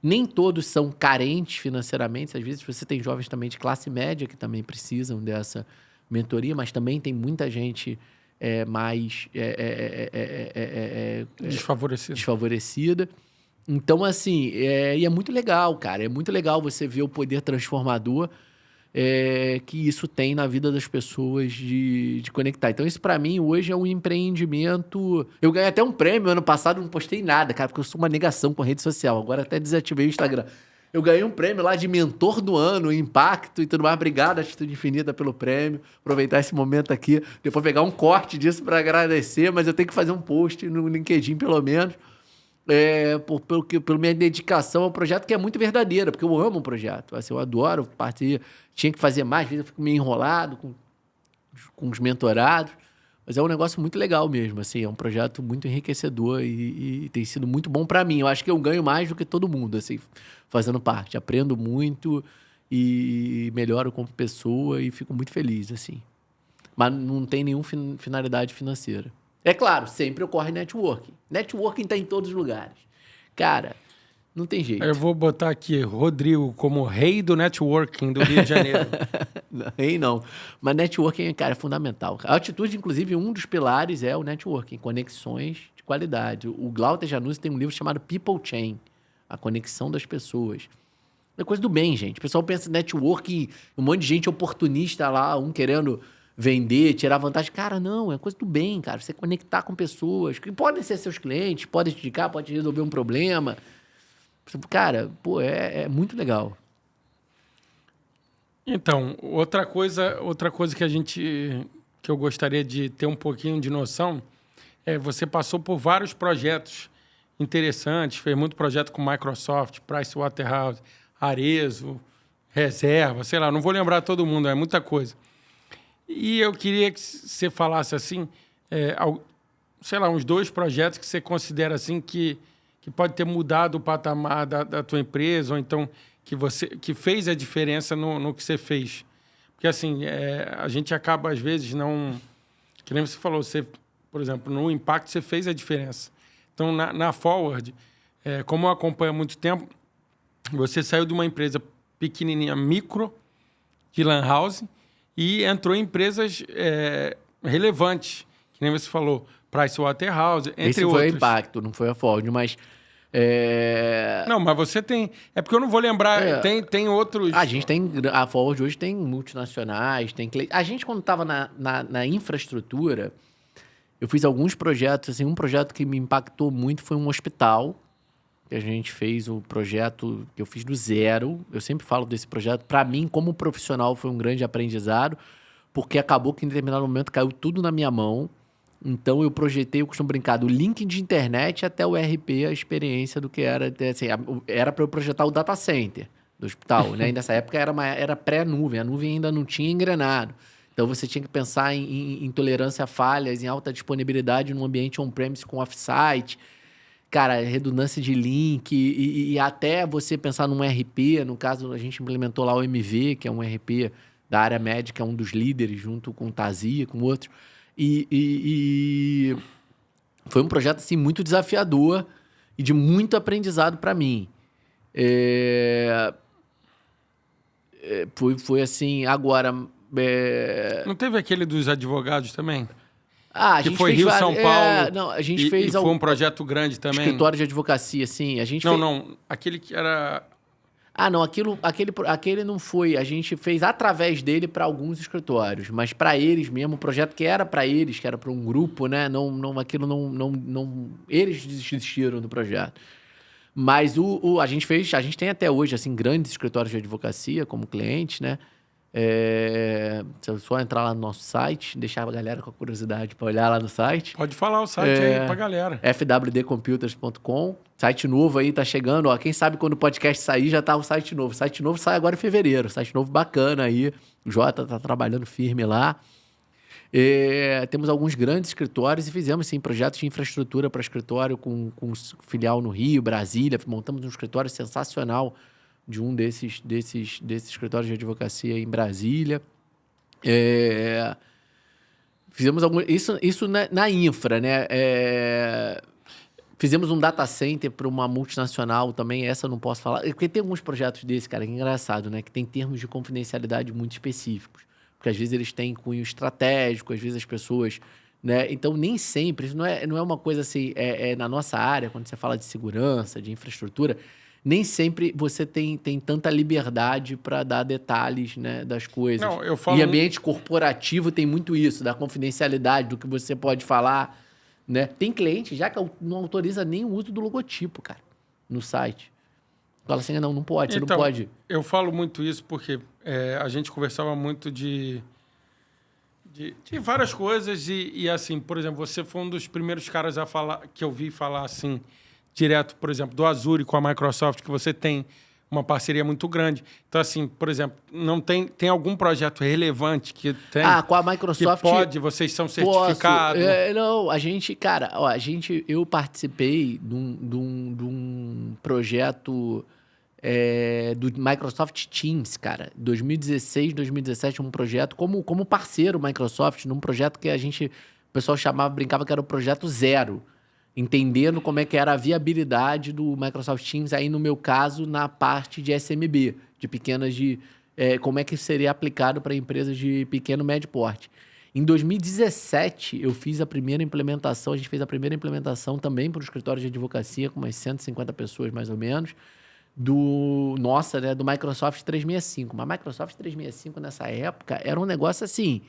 Nem todos são carentes financeiramente. Às vezes, você tem jovens também de classe média que também precisam dessa mentoria, mas também tem muita gente mais desfavorecida. Então, assim, e é muito legal, cara. É muito legal você ver o poder transformador que isso tem na vida das pessoas de conectar. Então, isso para mim hoje é um empreendimento... Eu ganhei até um prêmio ano passado, não postei nada, cara, porque eu sou uma negação com rede social. Agora até desativei o Instagram. Eu ganhei um prêmio lá de mentor do ano, impacto e tudo mais. Obrigado, Atitude Infinita, pelo prêmio. Aproveitar esse momento aqui, depois pegar um corte disso para agradecer, mas eu tenho que fazer um post no LinkedIn, pelo menos, pela minha dedicação ao projeto, que é muito verdadeira, porque eu amo o projeto. Assim, eu adoro partir. Tinha que fazer mais, às vezes eu fico meio enrolado com os mentorados. Mas é um negócio muito legal mesmo, assim, é um projeto muito enriquecedor e tem sido muito bom para mim. Eu acho que eu ganho mais do que todo mundo, assim, fazendo parte. Aprendo muito e melhoro como pessoa e fico muito feliz, assim. Mas não tem nenhuma finalidade financeira. É claro, sempre ocorre networking. Networking está em todos os lugares. Cara, não tem jeito. Eu vou botar aqui Rodrigo como rei do networking do Rio de Janeiro. Não, rei não. Mas networking, cara, é fundamental. A Atitude, inclusive, um dos pilares é o networking, conexões de qualidade. O Glauter Januzzi tem um livro chamado People Chain, a conexão das pessoas. É coisa do bem, gente. O pessoal pensa em networking, um monte de gente oportunista lá, um querendo vender, tirar vantagem. Cara, não, é coisa do bem, cara. Você conectar com pessoas que podem ser seus clientes, podem te indicar, podem resolver um problema. Cara, pô, é muito legal. Então, outra coisa que eu gostaria de ter um pouquinho de noção você passou por vários projetos interessantes, fez muito projeto com Microsoft, Pricewaterhouse, Arezzo, Reserva, sei lá, não vou lembrar todo mundo, é muita coisa. E eu queria que você falasse assim, sei lá, uns 2 projetos que você considera assim que pode ter mudado o patamar da tua empresa, ou então que fez a diferença no que você fez? Porque, assim, a gente acaba, às vezes, não... Que nem você falou, por exemplo, no Impact você fez a diferença. Então, na Forward, como eu acompanho há muito tempo, você saiu de uma empresa pequenininha, micro, de lan house, e entrou em empresas relevantes, que nem você falou, Pricewaterhouse, entre Esse outros. foi o Impacto, não foi a Forward, mas... Não, mas você tem... É porque eu não vou lembrar, tem outros... A gente tem... A Forward hoje tem multinacionais, tem... A gente, quando estava na infraestrutura, eu fiz alguns projetos, assim, um projeto que me impactou muito foi um hospital, que a gente fez o projeto que eu fiz do zero. Eu sempre falo desse projeto. Para mim, como profissional, foi um grande aprendizado, porque acabou que em determinado momento caiu tudo na minha mão. Então, eu projetei, eu costumo brincar, do link de internet até o ERP, a experiência do que era. Assim, era para eu projetar o data center do hospital, né? E nessa época era pré-nuvem, a nuvem ainda não tinha engrenado. Então, você tinha que pensar em tolerância a falhas, em alta disponibilidade num ambiente on-premise com off-site. Cara, redundância de link e até você pensar num RP. No caso, a gente implementou lá o MV, que é um RP da área médica, um dos líderes, junto com o Tazia, com outros. E foi um projeto assim, muito desafiador e de muito aprendizado para mim. Foi assim, agora... Não teve aquele dos advogados também? A que gente foi fez Rio-São Paulo. Não, a gente fez... E foi um projeto grande também? Escritório de advocacia, sim. A gente não. Aquele que era... não. Aquele não foi. A gente fez através dele para alguns escritórios. Mas para eles mesmo, o projeto que era para eles, que era para um grupo, né? Aquilo não... Eles desistiram do projeto. Mas a gente fez... A gente tem até hoje, assim, grandes escritórios de advocacia como clientes, né? Se eu só entrar lá no nosso site, deixar a galera com a curiosidade para olhar lá no site. Pode falar o site aí pra galera. fwdcomputers.com. Site novo aí, tá chegando. Ó, quem sabe quando o podcast sair, já tá o site novo. O site novo sai agora em fevereiro. Site novo bacana aí. O Jota tá trabalhando firme lá. Temos alguns grandes escritórios e fizemos, sim, projetos de infraestrutura para escritório com filial no Rio, Brasília. Montamos um escritório sensacional de um desses escritórios de advocacia em Brasília. Fizemos isso na infra, né? Fizemos um data center para uma multinacional também, essa eu não posso falar. Porque tem alguns projetos desse, cara, que é engraçado, né? Que tem termos de confidencialidade muito específicos. Porque às vezes eles têm cunho estratégico, às vezes as pessoas... Né? Então, nem sempre, isso não é uma coisa assim... na nossa área, quando você fala de segurança, de infraestrutura... Nem sempre você tem tanta liberdade para dar detalhes, né, das coisas. Não, eu falo... E ambiente corporativo tem muito isso, da confidencialidade, do que você pode falar, né? Tem cliente já que não autoriza nem o uso do logotipo, cara, no site. Fala assim, não pode, você então, não pode. Eu falo muito isso porque a gente conversava muito de várias coisas e, assim, por exemplo, você foi um dos primeiros caras a falar, que eu vi falar assim... direto, por exemplo, do Azure com a Microsoft, que você tem uma parceria muito grande. Então, assim, por exemplo, não tem algum projeto relevante que tem... com a Microsoft... Que vocês são certificados? Não, a gente... Cara, eu participei de um projeto do Microsoft Teams, cara. 2016, 2017, um projeto como parceiro Microsoft, num projeto que o pessoal brincava que era o projeto zero. Entendendo como é que era a viabilidade do Microsoft Teams, aí no meu caso, na parte de SMB, de pequenas como é que seria aplicado para empresas de pequeno e médio porte. Em 2017, eu fiz a primeira implementação, a gente fez a primeira implementação também para o escritório de advocacia, com umas 150 pessoas mais ou menos, do Microsoft 365. Mas Microsoft 365 nessa época era um negócio assim...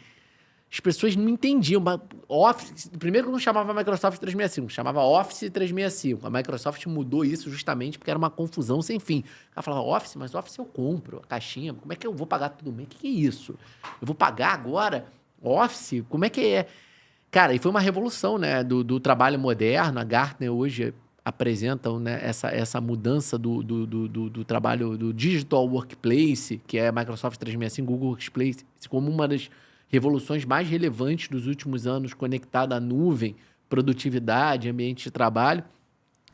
As pessoas não entendiam. Office, primeiro que não chamava Microsoft 365, chamava Office 365. A Microsoft mudou isso justamente porque era uma confusão sem fim. Ela falava, Office, mas Office eu compro, a caixinha, como é que eu vou pagar tudo mês? O que é isso? Eu vou pagar agora? Office? Como é que é? Cara, e foi uma revolução, né, do trabalho moderno. A Gartner hoje apresenta, né, essa mudança do trabalho do Digital Workplace, que é a Microsoft 365, Google Workspace, como uma das revoluções mais relevantes dos últimos anos, conectada à nuvem, produtividade, ambiente de trabalho.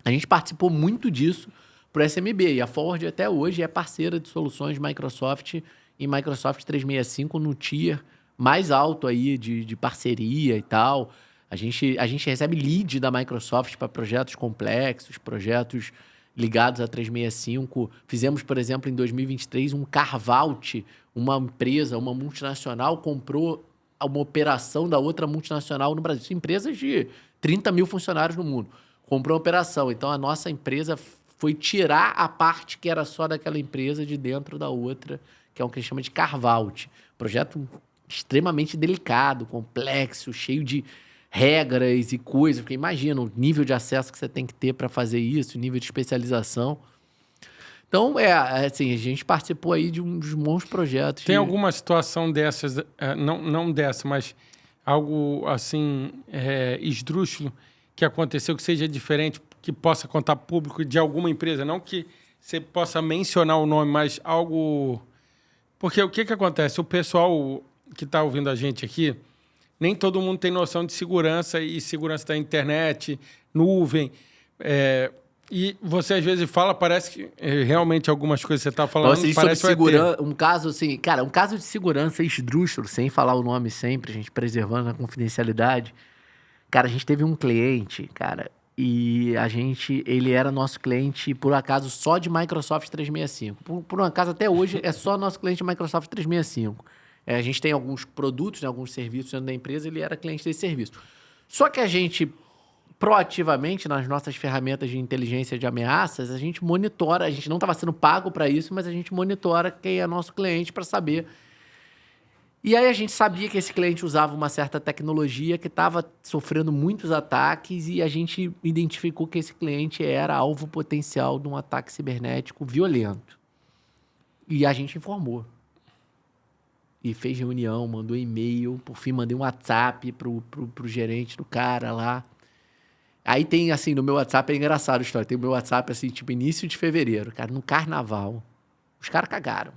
A gente participou muito disso para o SMB. E a Forward até hoje é parceira de soluções Microsoft e Microsoft 365 no tier mais alto aí de parceria e tal. A gente recebe lead da Microsoft para projetos complexos, projetos ligados a 365. Fizemos, por exemplo, em 2023, um carve-out. Uma empresa, uma multinacional, comprou uma operação da outra multinacional no Brasil. São empresas de 30 mil funcionários no mundo. Comprou a operação. Então, a nossa empresa foi tirar a parte que era só daquela empresa de dentro da outra, que é o que a gente chama de carve-out. Projeto extremamente delicado, complexo, cheio de regras e coisas. Porque imagina o nível de acesso que você tem que ter para fazer isso, o nível de especialização. Então, assim, a gente participou aí de uns bons projetos. Tem alguma situação dessas, não dessa, mas algo assim, esdrúxulo, que aconteceu, que seja diferente, que possa contar público de alguma empresa? Não que você possa mencionar o nome, mas algo... Porque o que acontece? O pessoal que está ouvindo a gente aqui, nem todo mundo tem noção de segurança e segurança da internet, nuvem. E você às vezes fala, parece que realmente algumas coisas que você está falando, Nossa, parece sobre segurança, um caso assim, cara, um caso de segurança esdrúxulo, sem falar o nome sempre, a gente preservando a confidencialidade. Cara, a gente teve um cliente, cara, e ele era nosso cliente, por acaso, só de Microsoft 365. Por um acaso, até hoje, é só nosso cliente de Microsoft 365. A gente tem alguns produtos, né, alguns serviços dentro da empresa, ele era cliente desse serviço. Só que a gente, proativamente, nas nossas ferramentas de inteligência de ameaças, a gente monitora, a gente não estava sendo pago para isso, mas a gente monitora quem é nosso cliente para saber. E aí a gente sabia que esse cliente usava uma certa tecnologia que estava sofrendo muitos ataques e a gente identificou que esse cliente era alvo potencial de um ataque cibernético violento. E a gente informou. E fez reunião, mandou e-mail, por fim mandei um WhatsApp pro gerente do cara lá. Aí tem, assim, no meu WhatsApp, é engraçado a história, tem o meu WhatsApp, assim, tipo, início de fevereiro, cara, no carnaval. Os caras cagaram.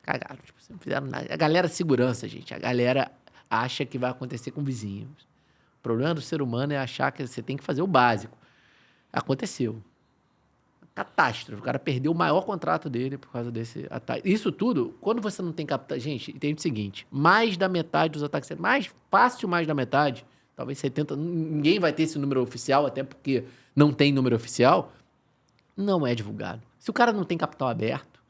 Cagaram, tipo, não fizeram nada. A galera de segurança, gente, a galera acha que vai acontecer com vizinhos. O problema do ser humano é achar que você tem que fazer o básico. Aconteceu. Catástrofe. O cara perdeu o maior contrato dele por causa desse ataque. Isso tudo, quando você não tem capital... Gente, entende o seguinte, mais da metade dos ataques... Mais da metade, talvez 70%, ninguém vai ter esse número oficial, até porque não tem número oficial, não é divulgado. Se o cara não tem capital aberto,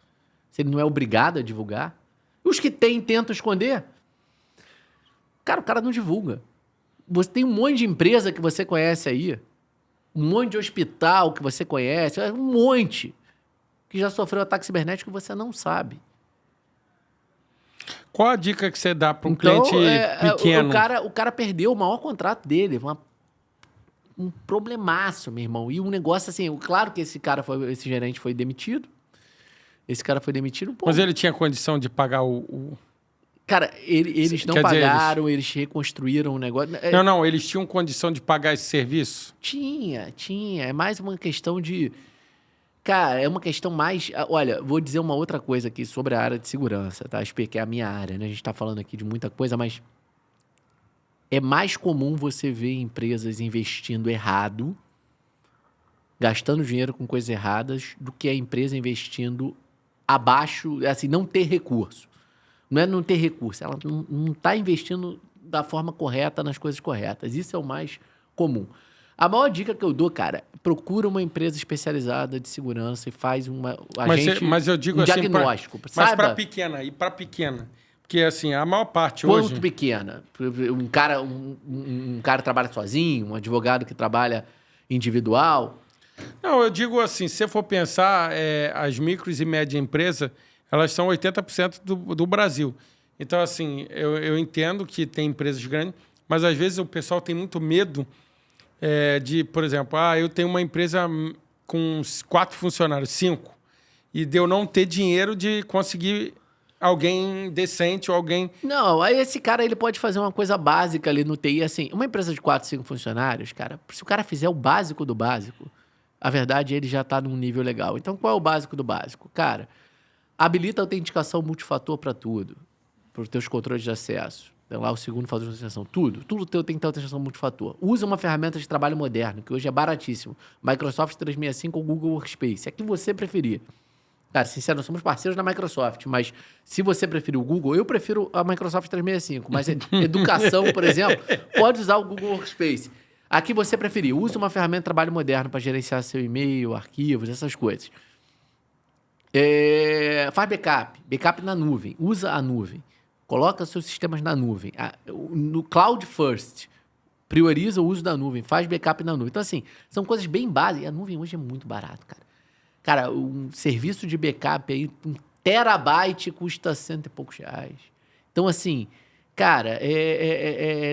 se ele não é obrigado a divulgar, os que têm tentam esconder, cara, o cara não divulga. Você tem um monte de empresa que você conhece aí, um monte de hospital que você conhece, um monte que já sofreu ataque cibernético que você não sabe. Qual a dica que você dá para um cliente pequeno? O cara perdeu o maior contrato dele, um problemaço, meu irmão. E um negócio assim, claro que esse gerente foi demitido. Esse cara foi demitido, pô. Mas ele tinha condição de pagar o... Cara, eles não pagaram, eles reconstruíram o negócio. Não, eles tinham condição de pagar esse serviço? Tinha. É mais uma questão de... Cara, é uma questão mais... Olha, vou dizer uma outra coisa aqui sobre a área de segurança, tá? Que é a minha área, né? A gente tá falando aqui de muita coisa, mas é mais comum você ver empresas investindo errado, gastando dinheiro com coisas erradas, do que a empresa investindo abaixo, assim, não ter recurso. Não é não ter recurso, ela não está investindo da forma correta, nas coisas corretas. Isso é o mais comum. A maior dica que eu dou, cara, procura uma empresa especializada de segurança e faz mas eu digo assim, diagnóstico. Mas para pequena. Porque, assim, a maior parte Quanto hoje... pequena? Um cara trabalha sozinho, um advogado que trabalha individual. Não, eu digo assim, se você for pensar, as micros e médias empresas, elas são 80% do Brasil. Então, assim, eu entendo que tem empresas grandes, mas às vezes o pessoal tem muito medo de, por exemplo, eu tenho uma empresa com 4 funcionários, 5, e de eu não ter dinheiro de conseguir alguém decente ou alguém... Não, aí esse cara ele pode fazer uma coisa básica ali no TI, assim, uma empresa de 4, 5 funcionários, cara, se o cara fizer o básico do básico, a verdade ele já está num nível legal. Então, qual é o básico do básico? Cara, habilita a autenticação multifator para tudo, para os teus controles de acesso. Tem lá o segundo fator de autenticação. Tudo teu tem que ter autenticação multifator. Usa uma ferramenta de trabalho moderno, que hoje é baratíssimo. Microsoft 365 ou Google Workspace. É que você preferir. Cara, sincero, nós somos parceiros da Microsoft, mas se você preferir o Google, eu prefiro a Microsoft 365. Mas educação, por exemplo, pode usar o Google Workspace. Aqui você preferir. Usa uma ferramenta de trabalho moderno para gerenciar seu e-mail, arquivos, essas coisas. Faz backup. Backup na nuvem. Usa a nuvem. Coloca seus sistemas na nuvem. No Cloud First. Prioriza o uso da nuvem. Faz backup na nuvem. Então, assim, são coisas bem básicas. A nuvem hoje é muito barato, cara. Cara, um serviço de backup aí, 1 terabyte custa R$100 e poucos. Então, assim, cara,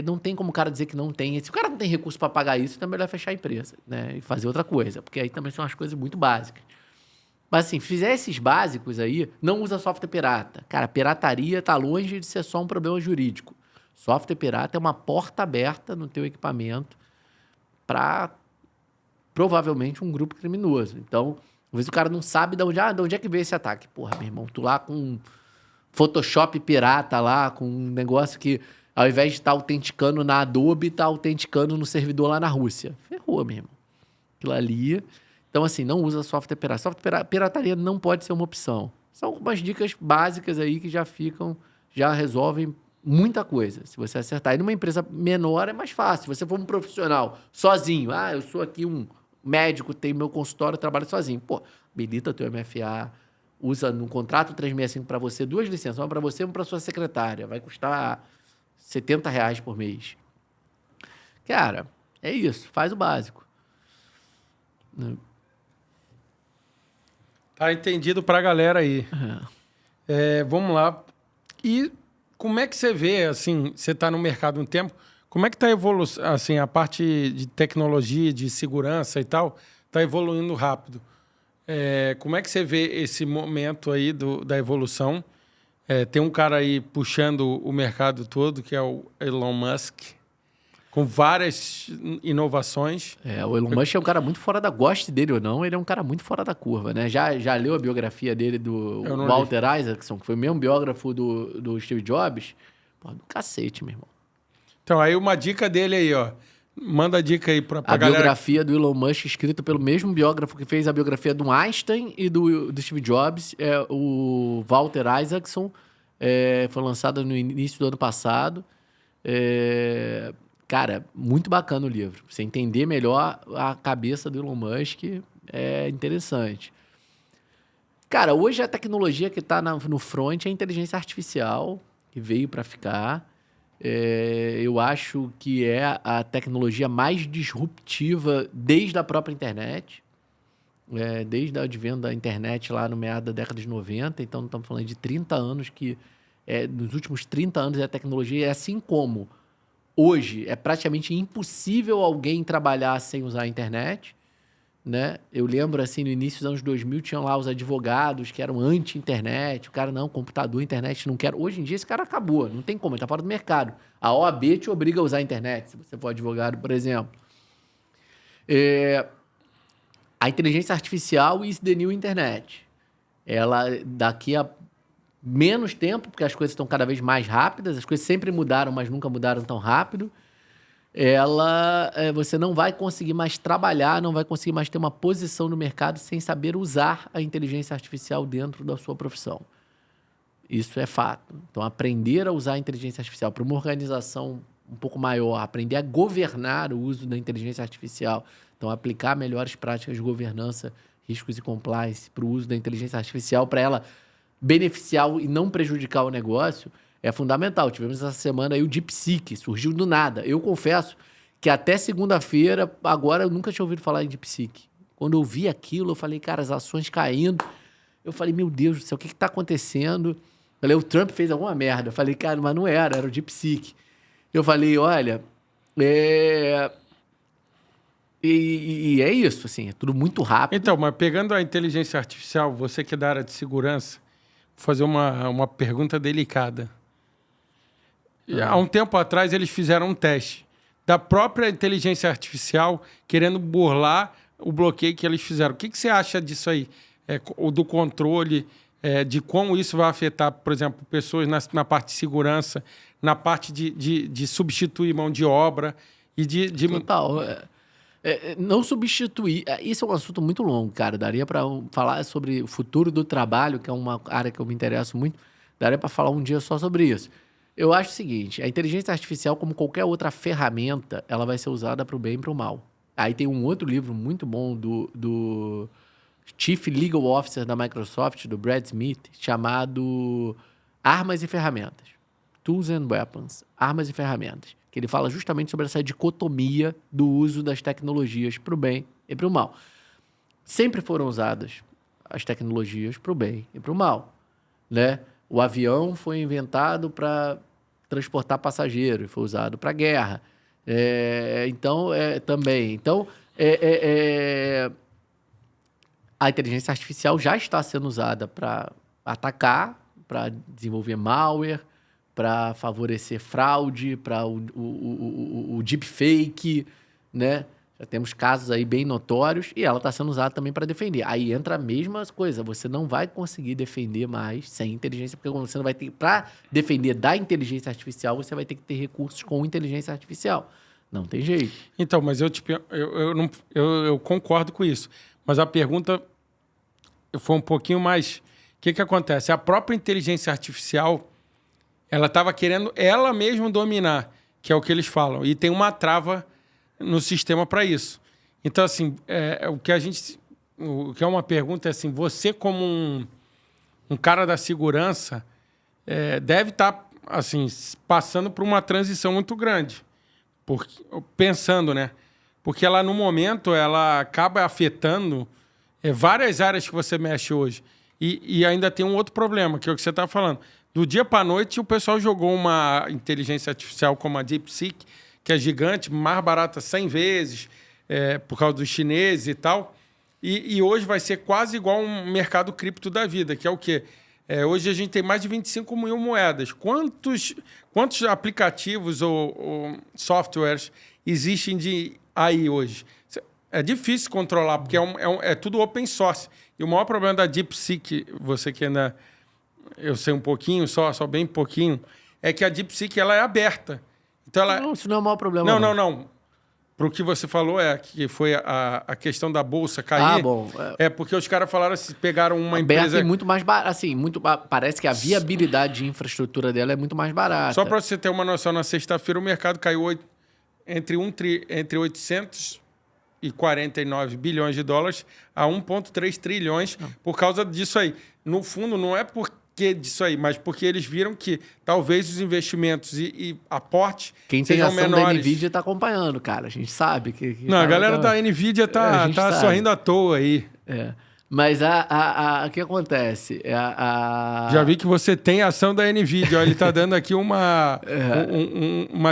não tem como o cara dizer que não tem. Se o cara não tem recurso para pagar isso, então é melhor fechar a empresa, né? E fazer outra coisa. Porque aí também são as coisas muito básicas. Mas assim, fizer esses básicos aí, não usa software pirata. Cara, pirataria tá longe de ser só um problema jurídico. Software pirata é uma porta aberta no teu equipamento para provavelmente um grupo criminoso. Então, às vezes o cara não sabe de onde é que veio esse ataque. Porra, meu irmão, tu lá com um Photoshop pirata lá, com um negócio que ao invés de estar autenticando na Adobe, tá autenticando no servidor lá na Rússia. Ferrou, meu irmão. Aquilo ali... Então, assim, não usa software pirata. Software pirataria não pode ser uma opção. São algumas dicas básicas aí que já resolvem muita coisa, se você acertar. E numa empresa menor é mais fácil. Se você for um profissional sozinho, eu sou aqui um médico, tenho meu consultório, trabalho sozinho. Pô, habilita teu MFA, usa no contrato 365 para você 2 licenças, uma para você e uma para sua secretária. Vai custar R$70 por mês. Cara, é isso. Faz o básico. Tá entendido pra galera aí. Vamos lá. E como é que você vê, assim, você tá no mercado há um tempo, como é que tá a evolução, assim, a parte de tecnologia, de segurança e tal, tá evoluindo rápido. Como é que você vê esse momento aí da evolução? Tem um cara aí puxando o mercado todo, que é o Elon Musk, com várias inovações. O Elon Musk é um cara muito fora da... Goste dele ou não, ele é um cara muito fora da curva, né? Já leu a biografia dele do Walter Isaacson, que foi o mesmo biógrafo do Steve Jobs? Pô, do cacete, meu irmão. Então, aí uma dica dele aí, ó. Manda a dica aí pra galera. A biografia do Elon Musk, escrita pelo mesmo biógrafo que fez a biografia do Einstein e do Steve Jobs, o Walter Isaacson, foi lançada no início do ano passado. Cara, muito bacana o livro. Você entender melhor a cabeça do Elon Musk é interessante. Cara, hoje a tecnologia que está no front é a inteligência artificial, que veio para ficar. Eu acho que é a tecnologia mais disruptiva desde a própria internet. Desde o advento da internet lá no meado da década de 90. Então, estamos falando de 30 anos que... nos últimos 30 anos a tecnologia é assim como... Hoje, é praticamente impossível alguém trabalhar sem usar a internet, né? Eu lembro, assim, no início dos anos 2000, tinham lá os advogados que eram anti-internet. O cara, não, computador, internet, não quero. Hoje em dia, esse cara acabou. Não tem como, ele está fora do mercado. A OAB te obriga a usar a internet, se você for advogado, por exemplo. A inteligência artificial is the new internet. Ela, daqui a menos tempo, porque as coisas estão cada vez mais rápidas, as coisas sempre mudaram, mas nunca mudaram tão rápido. Você não vai conseguir mais trabalhar, não vai conseguir mais ter uma posição no mercado sem saber usar a inteligência artificial dentro da sua profissão. Isso é fato. Então, aprender a usar a inteligência artificial para uma organização um pouco maior, aprender a governar o uso da inteligência artificial, então aplicar melhores práticas de governança, riscos e compliance para o uso da inteligência artificial, para ela beneficiar e não prejudicar o negócio, é fundamental. Tivemos essa semana aí o DeepSeek, surgiu do nada. Eu confesso que até segunda-feira, agora eu nunca tinha ouvido falar em DeepSeek. Quando eu vi aquilo, eu falei, cara, as ações caindo. Eu falei, meu Deus do céu, o que está acontecendo? Eu falei, o Trump fez alguma merda. Eu falei, cara, mas não era o DeepSeek. Eu falei, olha, e é isso, assim, é tudo muito rápido. Então, mas pegando a inteligência artificial, você que é da área de segurança, vou fazer uma pergunta delicada. Há um tempo atrás, eles fizeram um teste da própria inteligência artificial querendo burlar o bloqueio que eles fizeram. O que você acha disso aí? Do controle, de como isso vai afetar, por exemplo, pessoas na parte de segurança, na parte de substituir mão de obra e de... Total. Não substituir. Isso é um assunto muito longo, cara. Daria para falar sobre o futuro do trabalho, que é uma área que eu me interesso muito. Daria para falar um dia só sobre isso. Eu acho o seguinte, a inteligência artificial, como qualquer outra ferramenta, ela vai ser usada para o bem e para o mal. Aí tem um outro livro muito bom do Chief Legal Officer da Microsoft, do Brad Smith, chamado Armas e Ferramentas. Tools and Weapons. Armas e Ferramentas. Que ele fala justamente sobre essa dicotomia do uso das tecnologias para o bem e para o mal. Sempre foram usadas as tecnologias para o bem e para o mal, né? O avião foi inventado para transportar passageiros, foi usado para guerra. Também. Então, a inteligência artificial já está sendo usada para atacar, para desenvolver malware, para favorecer fraude, para o deepfake, né? Já temos casos aí bem notórios e ela está sendo usada também para defender. Aí entra a mesma coisa, você não vai conseguir defender mais sem inteligência, porque você não vai ter... Para defender da inteligência artificial, você vai ter que ter recursos com inteligência artificial. Não tem jeito. Então, mas eu concordo com isso. Mas a pergunta foi um pouquinho mais... O que acontece? A própria inteligência artificial, ela estava querendo ela mesma dominar, que é o que eles falam. E tem uma trava no sistema para isso. Então, assim, o que é uma pergunta é assim, você como um cara da segurança deve estar assim, passando por uma transição muito grande. Pensando, né? Porque ela, no momento, ela acaba afetando várias áreas que você mexe hoje. E ainda tem um outro problema, que é o que você está falando. Do dia para a noite, o pessoal jogou uma inteligência artificial como a DeepSeek, que é gigante, mais barata 100 vezes, por causa dos chineses e tal. E hoje vai ser quase igual um mercado cripto da vida, que é o quê? Hoje a gente tem mais de 25 mil moedas. Quantos aplicativos ou softwares existem aí hoje? É difícil controlar, porque é tudo open source. E o maior problema da DeepSeek, você que ainda... Eu sei um pouquinho, só bem pouquinho, é que a DeepSeek ela é aberta. Então Não, isso não é o maior problema. Não. Para o que você falou, que foi a questão da bolsa cair. Bom. Porque os caras falaram assim, pegaram uma empresa... empresa... é muito mais barata, assim, parece que a viabilidade de infraestrutura dela é muito mais barata. Só para você ter uma noção, na sexta-feira o mercado caiu entre 849 bilhões de dólares a 1,3 trilhões por causa disso aí. No fundo, não é disso aí, mas porque eles viram que talvez os investimentos e aportes quem tem ação menores. Da NVIDIA está acompanhando, cara. A gente sabe que não, a galera da NVIDIA tá sorrindo à toa aí. Mas o que acontece? Já vi que você tem ação da NVIDIA. Ele está dando aqui uma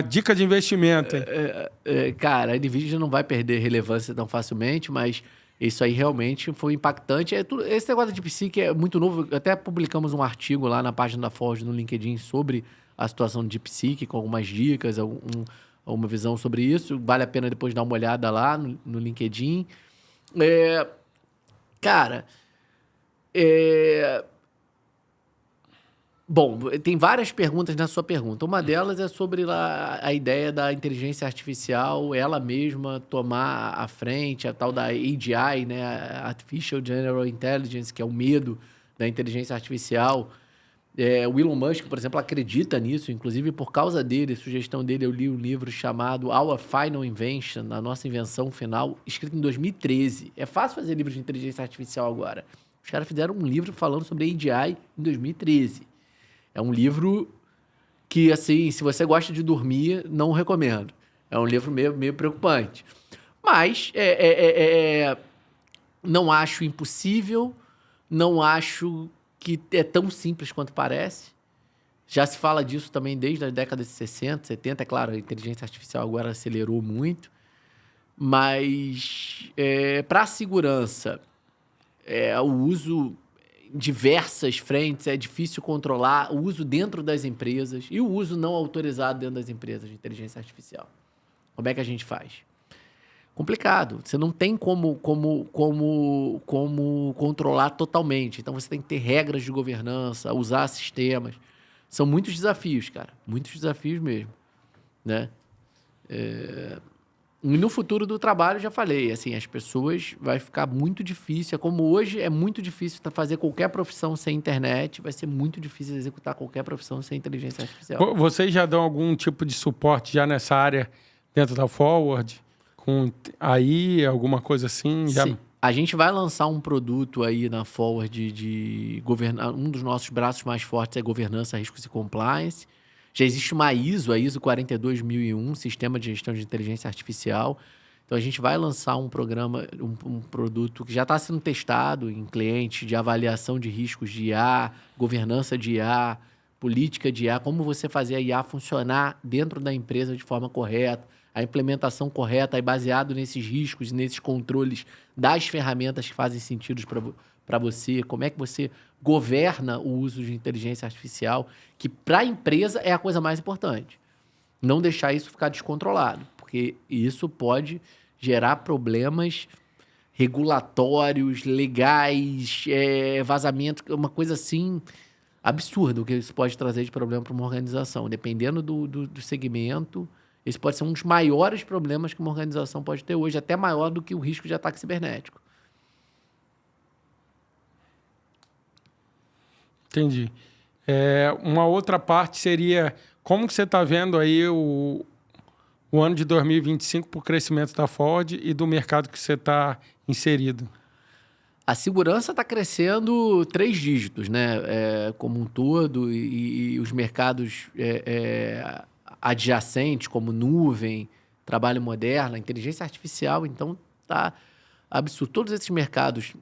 dica de investimento. Cara, a NVIDIA não vai perder relevância tão facilmente, mas isso aí realmente foi impactante. Esse negócio de DeepSeek é muito novo. Até publicamos um artigo lá na página da Forge no LinkedIn sobre a situação de DeepSeek, com algumas dicas, uma visão sobre isso. Vale a pena depois dar uma olhada lá no LinkedIn. Cara, bom, tem várias perguntas na sua pergunta. Uma delas é sobre a ideia da inteligência artificial, ela mesma tomar a frente, a tal da AGI, né? Artificial General Intelligence, que é o medo da inteligência artificial. O Elon Musk, por exemplo, acredita nisso, inclusive por causa dele, sugestão dele, eu li um livro chamado Our Final Invention, a nossa invenção final, escrito em 2013. É fácil fazer livros de inteligência artificial agora. Os caras fizeram um livro falando sobre AGI em 2013. É um livro que, assim, se você gosta de dormir, não recomendo. É um livro meio preocupante. Mas não acho impossível, não acho que é tão simples quanto parece. Já se fala disso também desde a década de 60, 70. É claro, a inteligência artificial agora acelerou muito. Mas, para a segurança, o uso em diversas frentes, é difícil controlar o uso dentro das empresas e o uso não autorizado dentro das empresas de inteligência artificial. Como é que a gente faz? Complicado. Você não tem como controlar totalmente. Então, você tem que ter regras de governança, usar sistemas. São muitos desafios, cara. Muitos desafios mesmo, né? E no futuro do trabalho, já falei, assim, as pessoas vai ficar muito difícil. Como hoje é muito difícil fazer qualquer profissão sem internet, vai ser muito difícil executar qualquer profissão sem inteligência artificial. Vocês já dão algum tipo de suporte já nessa área dentro da Forward? Com AI, alguma coisa assim? Já... Sim. A gente vai lançar um produto aí na Forward de governar. Um dos nossos braços mais fortes é governança, riscos e compliance. Já existe uma ISO, a ISO 42001, Sistema de Gestão de Inteligência Artificial. Então, a gente vai lançar um programa, um produto que já está sendo testado em clientes de avaliação de riscos de IA, governança de IA, política de IA, como você fazer a IA funcionar dentro da empresa de forma correta, a implementação correta e baseado nesses riscos e nesses controles das ferramentas que fazem sentido para você, como é que você governa o uso de inteligência artificial, que para a empresa é a coisa mais importante. Não deixar isso ficar descontrolado, porque isso pode gerar problemas regulatórios, legais, vazamento, uma coisa assim absurda o que isso pode trazer de problema para uma organização. Dependendo do segmento, esse pode ser um dos maiores problemas que uma organização pode ter hoje, até maior do que o risco de ataque cibernético. Entendi. Uma outra parte seria como que você está vendo aí o ano de 2025 para o crescimento da Ford e do mercado que você está inserido? A segurança está crescendo 3 dígitos, né? Como um todo, e os mercados adjacentes, como nuvem, trabalho moderno, inteligência artificial, então está absurdo. Todos esses mercados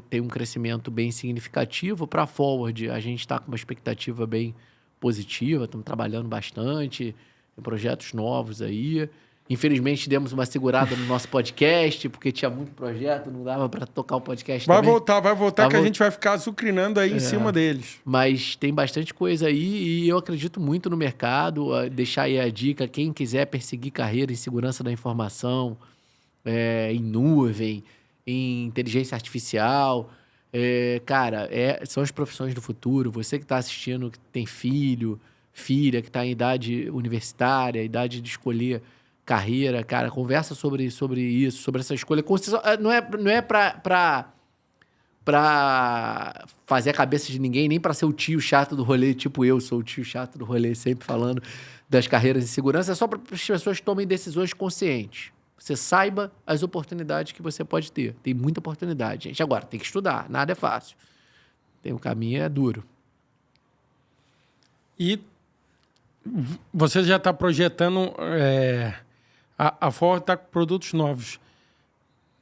têm um crescimento bem significativo. Para a Forward, a gente está com uma expectativa bem positiva, estamos trabalhando bastante, tem projetos novos aí. Infelizmente, demos uma segurada no nosso podcast, porque tinha muito projeto, não dava para tocar o podcast vai também. Vai voltar, que a gente vai ficar azucrinando aí em cima deles. Mas tem bastante coisa aí e eu acredito muito no mercado. Deixar aí a dica, quem quiser perseguir carreira em segurança da informação, em nuvem, em inteligência artificial, cara, são as profissões do futuro. Você que está assistindo, que tem filho, filha, que está em idade universitária, idade de escolher carreira, cara, conversa sobre isso, sobre essa escolha. Não é para fazer a cabeça de ninguém, nem para ser o tio chato do rolê, tipo eu sou o tio chato do rolê, sempre falando das carreiras de segurança. É só para as pessoas tomem decisões conscientes. Você saiba as oportunidades que você pode ter. Tem muita oportunidade, gente. Agora, tem que estudar. Nada é fácil. O caminho é duro. E você já está projetando... A Ford está com produtos novos.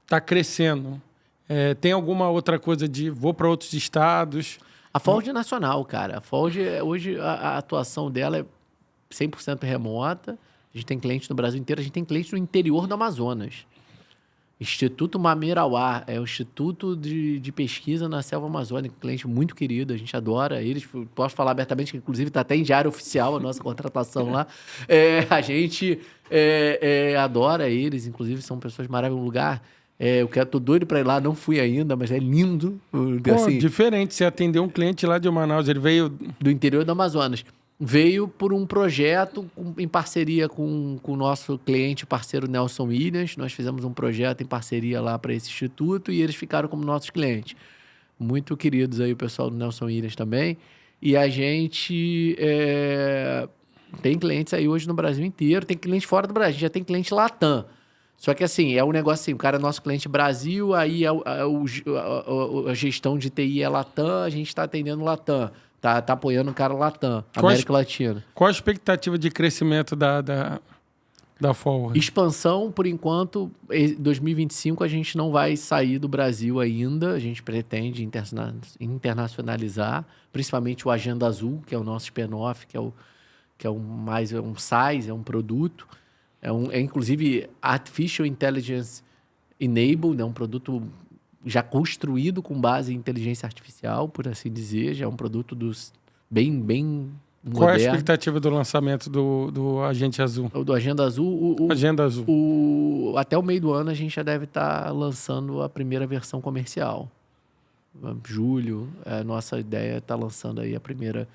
Está crescendo. Tem alguma outra coisa de vou para outros estados? A Ford é nacional, cara. A Ford, hoje, a atuação dela é 100% remota. A gente tem clientes no Brasil inteiro. A gente tem clientes no interior do Amazonas. Instituto Mamirauá. É o Instituto de Pesquisa na Selva Amazônica. Um cliente muito querido. A gente adora eles. Posso falar abertamente que, inclusive, está até em diário oficial a nossa contratação lá. A gente adora eles. Inclusive, são pessoas maravilhosas. Um lugar... tô doido para ir lá. Não fui ainda, mas é lindo. Assim, diferente. Você atendeu um cliente lá de Manaus. Ele veio... Do interior do Amazonas. Veio por um projeto em parceria com o nosso cliente parceiro Nelson Williams. Nós fizemos um projeto em parceria lá para esse instituto e eles ficaram como nossos clientes. Muito queridos aí o pessoal do Nelson Williams também. E a gente tem clientes aí hoje no Brasil inteiro. Tem cliente fora do Brasil. A gente já tem cliente Latam. Só que assim, é um negócio assim, o cara é nosso cliente Brasil, aí a gestão de TI é Latam, a gente está atendendo Latam. Tá apoiando o cara Latam, América Latina. Qual a expectativa de crescimento da Forward? Expansão, por enquanto, em 2025 a gente não vai sair do Brasil ainda. A gente pretende internacionalizar, principalmente o Agenda Azul, que é o nosso spin-off, que é um SaaS, é um produto. Inclusive Artificial Intelligence Enabled, é um produto já construído com base em inteligência artificial, por assim dizer. Já é um produto bem moderno. Qual é a expectativa do lançamento do Agente Azul? Do Agenda Azul? Agenda Azul. Até o meio do ano a gente já deve estar lançando a primeira versão comercial. Julho, a nossa ideia é estar lançando aí a primeira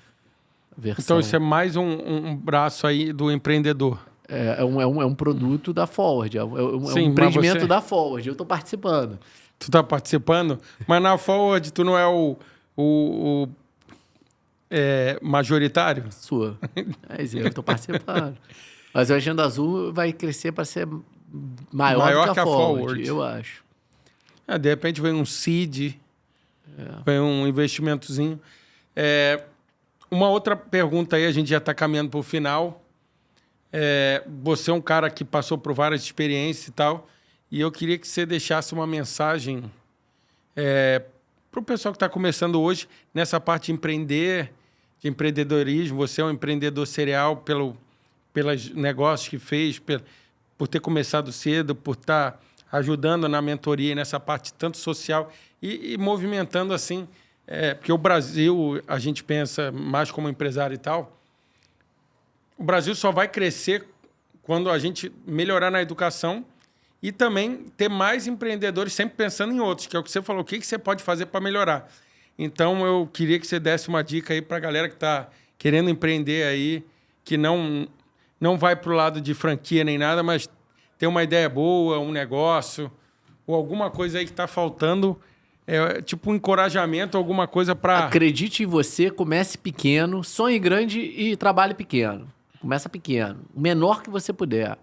versão. Então, isso é mais um braço aí do empreendedor. É um produto da Forward, é um Sim, empreendimento da Forward. Eu estou participando. Tu tá participando, mas na Forward tu não é o majoritário? Sua. Mas eu estou participando. Mas a Agenda Azul vai crescer para ser maior do que a Forward, eu acho. De repente vem um seed, vem um investimentozinho. Uma outra pergunta aí, a gente já está caminhando para o final. Você é um cara que passou por várias experiências e tal, e eu queria que você deixasse uma mensagem para o pessoal que está começando hoje nessa parte de empreender, de empreendedorismo. Você é um empreendedor serial pelos negócios que fez, por ter começado cedo, por estar ajudando na mentoria nessa parte tanto social e movimentando assim, porque o Brasil, a gente pensa mais como empresário e tal, o Brasil só vai crescer quando a gente melhorar na educação e também ter mais empreendedores sempre pensando em outros, que é o que você falou, o que você pode fazer para melhorar. Então, eu queria que você desse uma dica aí para a galera que está querendo empreender aí, que não vai para o lado de franquia nem nada, mas tem uma ideia boa, um negócio, ou alguma coisa aí que está faltando, tipo um encorajamento, alguma coisa para... Acredite em você, comece pequeno, sonhe grande e trabalhe pequeno. Começa pequeno, o menor que você puder.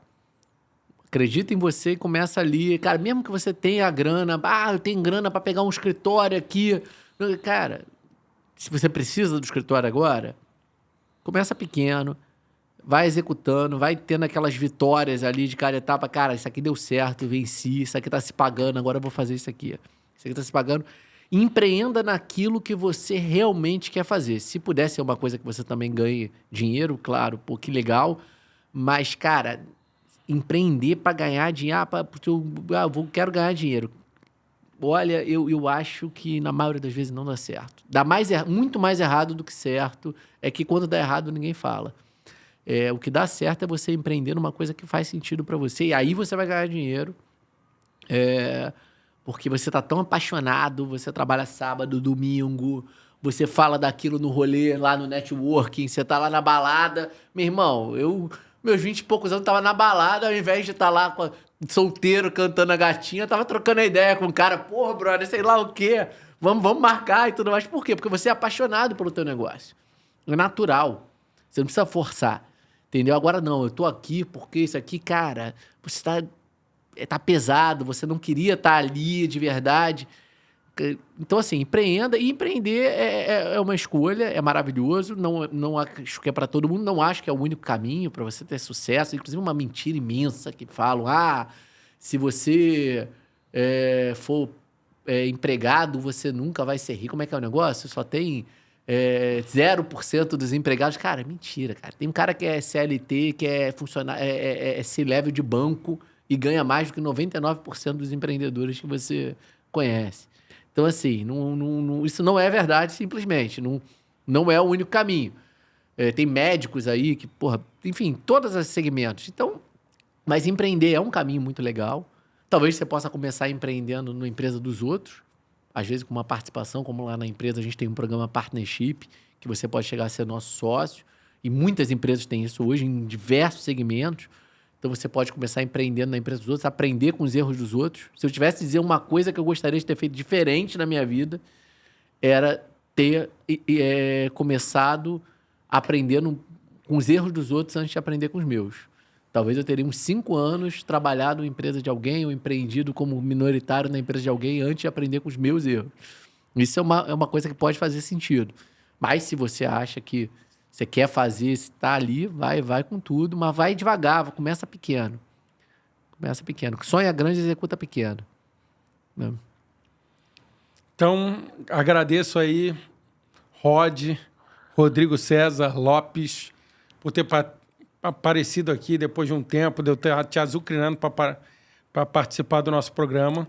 Acredita em você e começa ali. Cara, mesmo que você tenha a grana, eu tenho grana para pegar um escritório aqui. Cara, se você precisa do escritório agora, começa pequeno, vai executando, vai tendo aquelas vitórias ali de cada etapa. Cara, isso aqui deu certo, venci, isso aqui tá se pagando, agora eu vou fazer isso aqui. Isso aqui tá se pagando. E empreenda naquilo que você realmente quer fazer. Se puder ser uma coisa que você também ganhe dinheiro, claro, pô, que legal. Mas, cara, empreender para ganhar dinheiro, quero ganhar dinheiro. Olha, eu acho que na maioria das vezes não dá certo. Dá muito mais errado do que certo. É que quando dá errado, ninguém fala. O que dá certo é você empreender numa coisa que faz sentido para você. E aí você vai ganhar dinheiro. Porque você tá tão apaixonado, você trabalha sábado, domingo, você fala daquilo no rolê, lá no networking, você tá lá na balada. Meu irmão, meus 20 e poucos anos, tava na balada, ao invés de estar lá solteiro, cantando a gatinha, tava trocando a ideia com o cara. Porra, brother, sei lá o quê. Vamos marcar e tudo mais. Por quê? Porque você é apaixonado pelo teu negócio. É natural. Você não precisa forçar. Entendeu? Agora não, eu tô aqui porque isso aqui, cara, você tá pesado, você não queria estar ali de verdade. Então, assim, empreenda. E empreender é uma escolha, é maravilhoso. Não acho que é para todo mundo, não acho que é o único caminho para você ter sucesso. Inclusive, uma mentira imensa que falam: se você for empregado, você nunca vai ser rico. Como é que é o negócio? Só tem 0% dos empregados. Cara, mentira, cara. Tem um cara que é CLT, que é funcionário, C-level de banco e ganha mais do que 99% dos empreendedores que você conhece. Então, assim, isso não é verdade, simplesmente. Não é o único caminho. Tem médicos aí que, enfim, todos os segmentos. Então, mas empreender é um caminho muito legal. Talvez você possa começar empreendendo na empresa dos outros. Às vezes com uma participação, como lá na empresa a gente tem um programa Partnership, que você pode chegar a ser nosso sócio. E muitas empresas têm isso hoje em diversos segmentos. Então, você pode começar empreendendo na empresa dos outros, aprender com os erros dos outros. Se eu tivesse que dizer uma coisa que eu gostaria de ter feito diferente na minha vida, era ter começado aprendendo com os erros dos outros antes de aprender com os meus. Talvez eu teria uns 5 anos trabalhado em empresa de alguém ou empreendido como minoritário na empresa de alguém antes de aprender com os meus erros. Isso é uma coisa que pode fazer sentido. Mas se você acha que você quer fazer, está ali, vai com tudo, mas vai devagar, começa pequeno. Começa pequeno. Sonha grande, executa pequeno. Né? Então, agradeço aí, Rodrigo César Lopes, por ter aparecido aqui depois de um tempo, de eu ter te azucrinando para participar do nosso programa.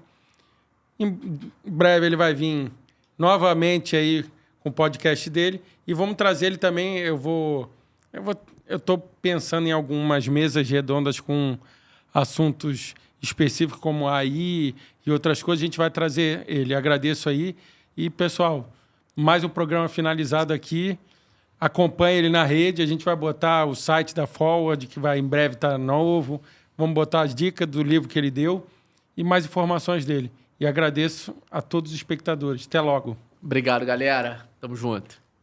Em breve ele vai vir novamente aí com o podcast dele e vamos trazer ele também. Eu estou pensando em algumas mesas redondas com assuntos específicos como AI e outras coisas. A gente vai trazer ele. Agradeço aí. E, pessoal, mais um programa finalizado aqui. acompanhe ele na rede. A gente vai botar o site da Forward, que vai em breve estar novo. Vamos botar as dicas do livro que ele deu e mais informações dele. E agradeço a todos os espectadores. Até logo. Obrigado, galera. Tamo junto.